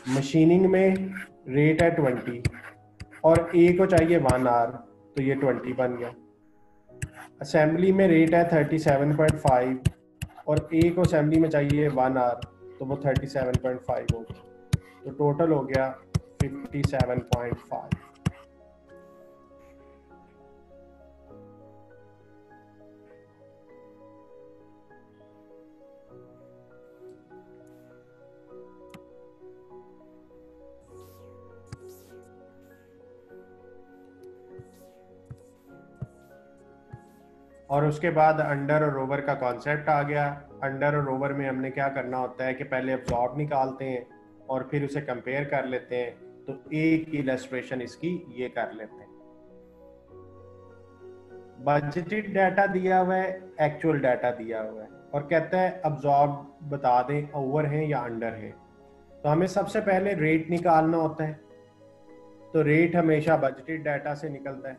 S1: मशीनिंग में रेट है 20 और ए को चाहिए 1 आवर, तो ये 20 बन गया। असेंबली में रेट है 37.5 और ए को असेंबली में चाहिए 1 आवर, तो वो 37.5 हो गया। तो टोटल हो गया 57.5। और उसके बाद अंडर और ओवर का कॉन्सेप्ट आ गया। अंडर और ओवर में हमने क्या करना होता है कि पहले एब्जॉर्ब निकालते हैं और फिर उसे कंपेयर कर लेते हैं। तो एक इलस्ट्रेशन इसकी ये कर लेते हैं। बजटेड डाटा दिया हुआ है, एक्चुअल डाटा दिया हुआ है, और कहता है अब्जॉर्ब बता दें ओवर है या अंडर है। तो हमें सबसे पहले रेट निकालना होता है। तो रेट हमेशा बजटेड डाटा से निकलता है।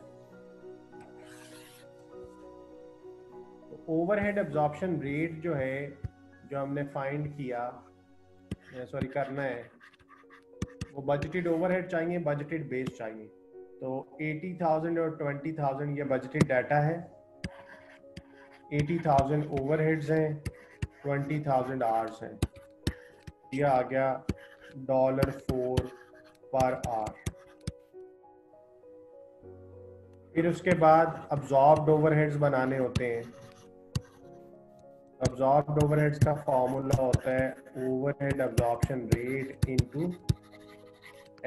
S1: ओवरहेड एब्जॉर्प्शन रेट जो है, जो हमने फाइंड किया, सॉरी करना है, वो बजटेड ओवरहेड चाहिए, बजटेड बेस चाहिए। तो 80,000 और 20,000 ये बजटेड डाटा है, 80,000 ओवरहेड्स हैं, 20,000 आवर्स हैं। ये आ गया $4 पर आवर। फिर उसके बाद अब्जॉर्ब्ड ओवरहेड्स बनाने होते हैं। अब्जॉर्ब्ड ओवरहेड्स का फॉर्मूला होता है overhead absorption rate into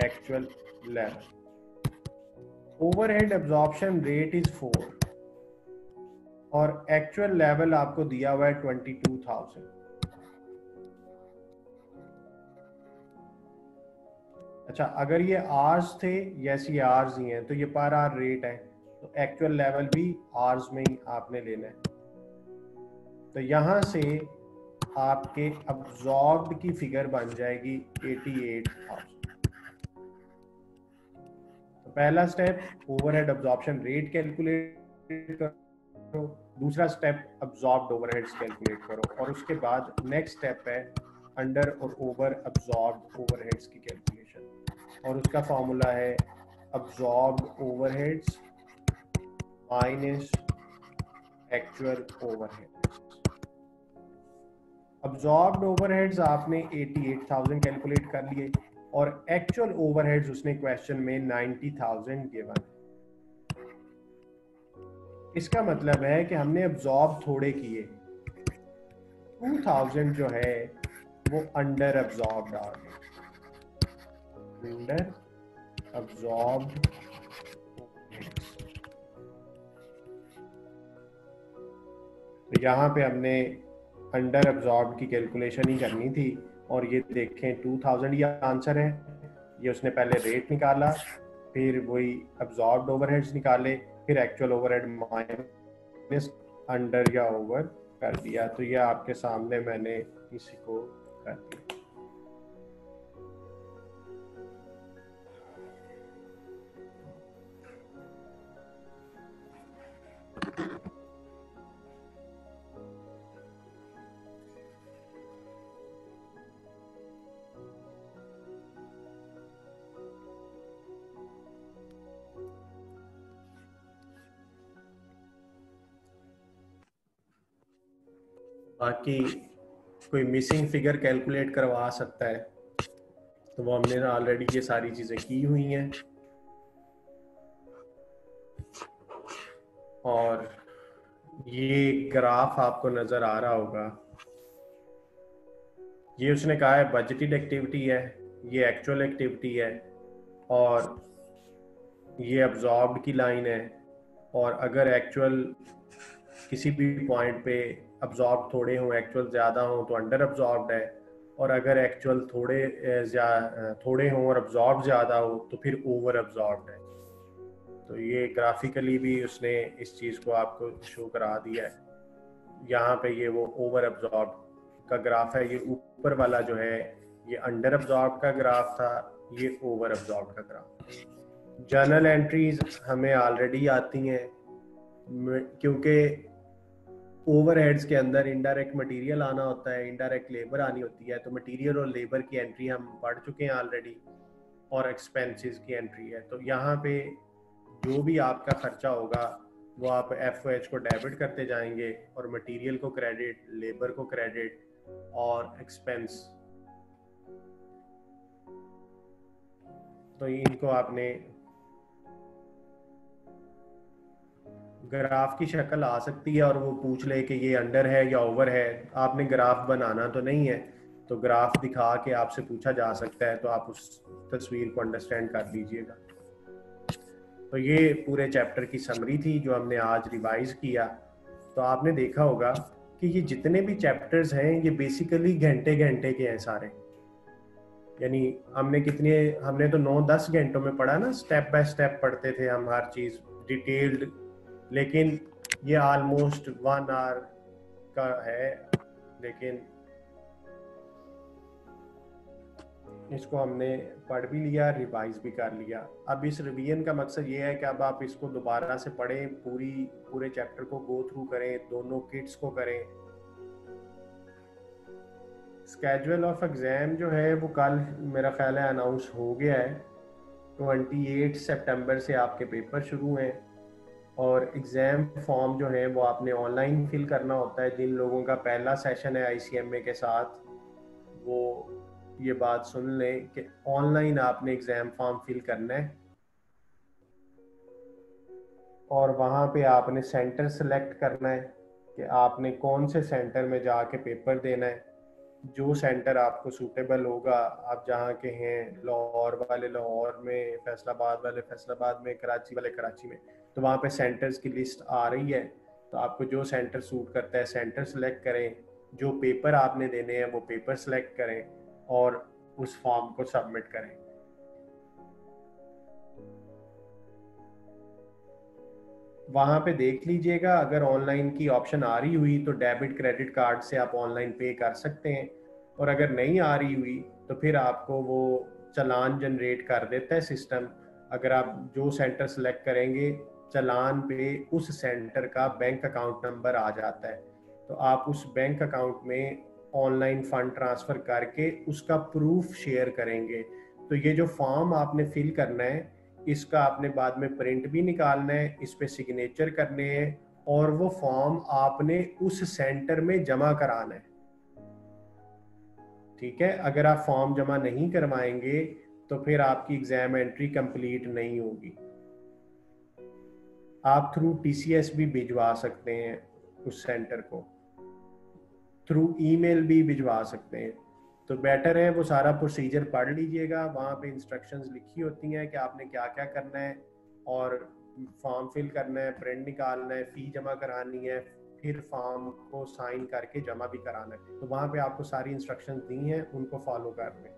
S1: actual level. Overhead absorption rate is 4 और एक्चुअल लेवल आपको दिया हुआ है 22,000। अच्छा, अगर ये आर्स थे, यस ये आर्स ही हैं, तो ये पर आर रेट है, तो एक्चुअल लेवल भी आर्स में ही आपने लेना है। तो यहां से आपके अब्जॉर्ब्ड की फिगर बन जाएगी 88,000। पहला step overhead absorption rate calculate करो, दूसरा स्टेप अब्जॉर्ब्ड ओवरहेड्स कैलकुलेट करो, और उसके बाद नेक्स्ट स्टेप है अंडर और ओवर अब्जॉर्ब्ड ओवरहेड्स की कैलकुलेशन, और उसका फॉर्मूला है absorbed overheads minus actual overheads. Absorbed overheads आपने 88,000 कैलकुलेट कर लिए और एक्चुअल ओवरहेड्स उसने क्वेश्चन में 90,000 गिवन। इसका मतलब है कि हमने अब्जॉर्ब थोड़े किए, 2000 जो है वो अंडर अब्जॉर्ब्ड आ गए, अंडर अब्जॉर्ब्ड। तो यहाँ पे हमने अंडर अब्जॉर्ब की कैलकुलेशन ही करनी थी, और ये देखें 2000 ये आंसर है। ये उसने पहले रेट निकाला, फिर वही अब्जॉर्ब्ड ओवरहेड्स निकाले, फिर एक्चुअल ओवरहेड माइनस अंडर या ओवर कर दिया। तो ये आपके सामने मैंने इसी को कर दिया। बाकी कोई मिसिंग फिगर कैलकुलेट करवा सकता है, तो वो हमने ऑलरेडी ये सारी चीजें की हुई हैं। और ये ग्राफ आपको नजर आ रहा होगा, ये उसने कहा है बजटेड एक्टिविटी है, ये एक्चुअल एक्टिविटी है, और ये अब्जॉर्ब्ड की लाइन है। और अगर एक्चुअल किसी भी पॉइंट पे अब्जॉर्ब थोड़े हों, एक्चुअल ज़्यादा हों, तो अंडर अब्जॉर्ब्ड है, और अगर एक्चुअल थोड़े हों और अब्जॉर्ब ज़्यादा हो तो फिर ओवर अब्जॉर्ब्ड है। तो ये ग्राफिकली भी उसने इस चीज़ को आपको शो करा दिया है। यहाँ पे ये वो ओवर अब्जॉर्ब का ग्राफ है, ये ऊपर वाला जो है ये अंडर अब्जॉर्ब का ग्राफ था, ये ओवर अब्जॉर्ब का ग्राफ। जर्नल एंट्रीज हमें ऑलरेडी आती हैं, क्योंकि ओवरहेड्स के अंदर इनडायरेक्ट मटेरियल आना होता है, इनडायरेक्ट लेबर आनी होती है। तो मटेरियल और लेबर की एंट्री हम पढ़ चुके हैं ऑलरेडी, और एक्सपेंसेस की एंट्री है। तो यहाँ पे जो भी आपका खर्चा होगा वो आप एफ को डेबिट करते जाएंगे, और मटेरियल को क्रेडिट, लेबर को क्रेडिट, और एक्सपेंस, तो इनको आपने ग्राफ की शक्ल आ सकती है, और वो पूछ ले कि ये अंडर है या ओवर है। आपने ग्राफ बनाना तो नहीं है, तो ग्राफ दिखा के आपसे पूछा जा सकता है, तो आप उस तस्वीर को अंडरस्टैंड कर लीजिएगा। तो ये पूरे चैप्टर की समरी थी जो हमने आज रिवाइज किया। तो आपने देखा होगा कि ये जितने भी चैप्टर्स हैं ये बेसिकली घंटे घंटे के हैं सारे, यानी हमने तो 9-10 घंटों में पढ़ा ना, स्टेप बाय स्टेप पढ़ते थे हम हर चीज डिटेल्ड, लेकिन ये ऑलमोस्ट 1 आवर का है। लेकिन इसको हमने पढ़ भी लिया, रिवाइज भी कर लिया। अब इस रिवीजन का मकसद ये है कि अब आप इसको दोबारा से पढ़ें, पूरे चैप्टर को गो थ्रू करें, दोनों किट्स को करें। स्केड्यूल ऑफ एग्जाम जो है वो कल मेरा ख्याल है अनाउंस हो गया है। 28 सितंबर से आपके पेपर शुरू हैं, और एग्ज़ाम फॉर्म जो है वो आपने ऑनलाइन फिल करना होता है। जिन लोगों का पहला सेशन है ICMA के साथ, वो ये बात सुन लें कि ऑनलाइन आपने एग्ज़ाम फॉर्म फिल करना है, और वहाँ पे आपने सेंटर सेलेक्ट करना है कि आपने कौन से सेंटर में जाके पेपर देना है। जो सेंटर आपको सूटेबल होगा, आप जहाँ के हैं, लाहौर वाले लाहौर में, फैसलाबाद वाले फैसलाबाद में, कराची वाले कराची में, तो वहाँ पे सेंटर्स की लिस्ट आ रही है। तो आपको जो सेंटर सूट करता है सेंटर सेलेक्ट करें, जो पेपर आपने देने हैं वो पेपर सेलेक्ट करें, और उस फॉर्म को सबमिट करें। वहाँ पे देख लीजिएगा, अगर ऑनलाइन की ऑप्शन आ रही हुई तो डेबिट क्रेडिट कार्ड से आप ऑनलाइन पे कर सकते हैं, और अगर नहीं आ रही हुई तो फिर आपको वो चालान जनरेट कर देता है सिस्टम, अगर आप जो सेंटर सेलेक्ट करेंगे, चालान पे उस सेंटर का बैंक अकाउंट नंबर आ जाता है, तो आप उस बैंक अकाउंट में ऑनलाइन फंड ट्रांसफर करके उसका प्रूफ शेयर करेंगे। तो ये जो फॉर्म आपने फिल करना है, इसका आपने बाद में प्रिंट भी निकालना है, इस पे सिग्नेचर करने हैं, और वो फॉर्म आपने उस सेंटर में जमा कराना है। ठीक है, अगर आप फॉर्म जमा नहीं करवाएंगे तो फिर आपकी एग्जाम एंट्री कंप्लीट नहीं होगी। आप थ्रू टीसीएस भी भिजवा सकते हैं उस सेंटर को, थ्रू ईमेल भी भिजवा सकते हैं। तो बेटर है वो सारा प्रोसीजर पढ़ लीजिएगा, वहाँ पे इंस्ट्रक्शंस लिखी होती हैं कि आपने क्या क्या करना है, और फॉर्म फिल करना है, प्रिंट निकालना है, फी जमा करानी है, फिर फॉर्म को साइन करके जमा भी कराना है। तो वहाँ पे आपको सारी इंस्ट्रक्शंस दी हैं, उनको फॉलो कर लें।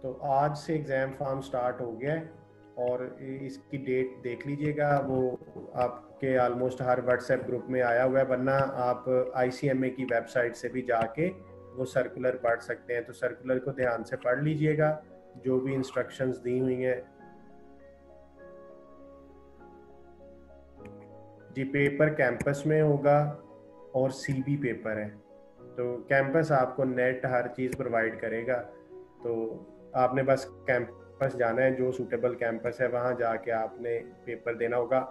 S1: तो आज से एग्ज़ाम फॉर्म स्टार्ट हो गया है, और इसकी डेट देख लीजिएगा, वो आपके ऑलमोस्ट हर व्हाट्सएप ग्रुप में आया हुआ है, वरना आप आईसीएमए की वेबसाइट से भी जाके वो सर्कुलर पढ़ सकते हैं। तो सर्कुलर को ध्यान से पढ़ लीजिएगा, जो भी इंस्ट्रक्शंस दी हुई हैं। जी, पेपर कैंपस में होगा और सीबी पेपर है। तो कैंपस आपको नेट हर चीज़ प्रोवाइड करेगा, तो आपने बस कैंपस जाना है, जो सूटेबल कैंपस है वहाँ जाके आपने पेपर देना होगा।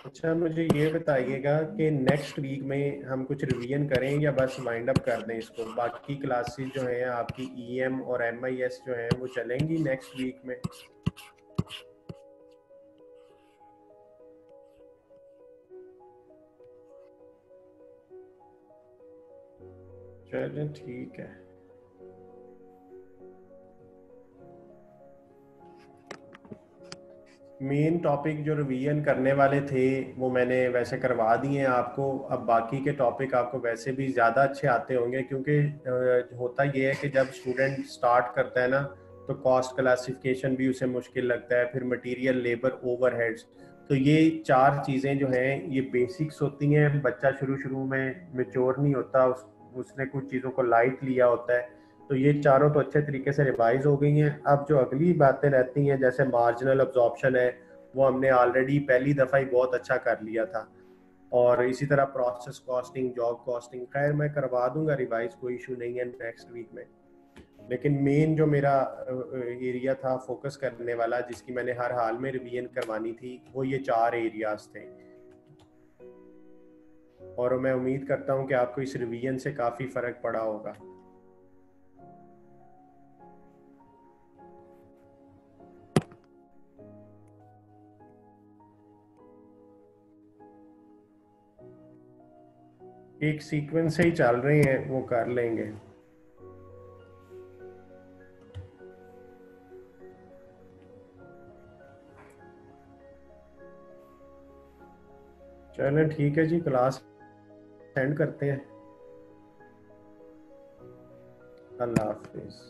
S1: अच्छा, मुझे ये बताइएगा कि नेक्स्ट वीक में हम कुछ रिवीजन करें या बस वाइंड अप कर दें इसको? बाकी क्लासेस जो हैं आपकी ईएम और एमआईएस जो हैं वो चलेंगी नेक्स्ट वीक में? चलें, ठीक है। मेन टॉपिक जो रिवीजन करने वाले थे वो मैंने वैसे करवा दिए हैं आपको। अब बाकी के टॉपिक आपको वैसे भी ज़्यादा अच्छे आते होंगे, क्योंकि होता ये है कि जब स्टूडेंट स्टार्ट करता है ना, तो कॉस्ट क्लासिफिकेशन भी उसे मुश्किल लगता है, फिर मटेरियल, लेबर, ओवरहेड्स। तो ये चार चीज़ें जो हैं ये बेसिक्स होती हैं। बच्चा शुरू शुरू में मेच्योर नहीं होता, उसने कुछ चीज़ों को लाइट लिया होता है। तो ये चारों तो अच्छे तरीके से रिवाइज हो गई हैं। अब जो अगली बातें रहती हैं, जैसे मार्जिनल अब्जॉर्प्शन है, वो हमने ऑलरेडी पहली दफ़ा ही बहुत अच्छा कर लिया था। और इसी तरह प्रोसेस कॉस्टिंग, जॉब कॉस्टिंग, खैर मैं करवा दूंगा रिवाइज, कोई इशू नहीं है नेक्स्ट वीक में। लेकिन मेन जो मेरा एरिया था फोकस करने वाला, जिसकी मैंने हर हाल में रिवीजन करवानी थी, वो ये चार एरियाज थे। और मैं उम्मीद करता हूँ कि आपको इस रिवीजन से काफ़ी फ़र्क पड़ा होगा। एक सीक्वेंस से ही चल रहे हैं, वो कर लेंगे। चलें, ठीक है जी, क्लास एंड करते हैं। अल्लाह हाफिज।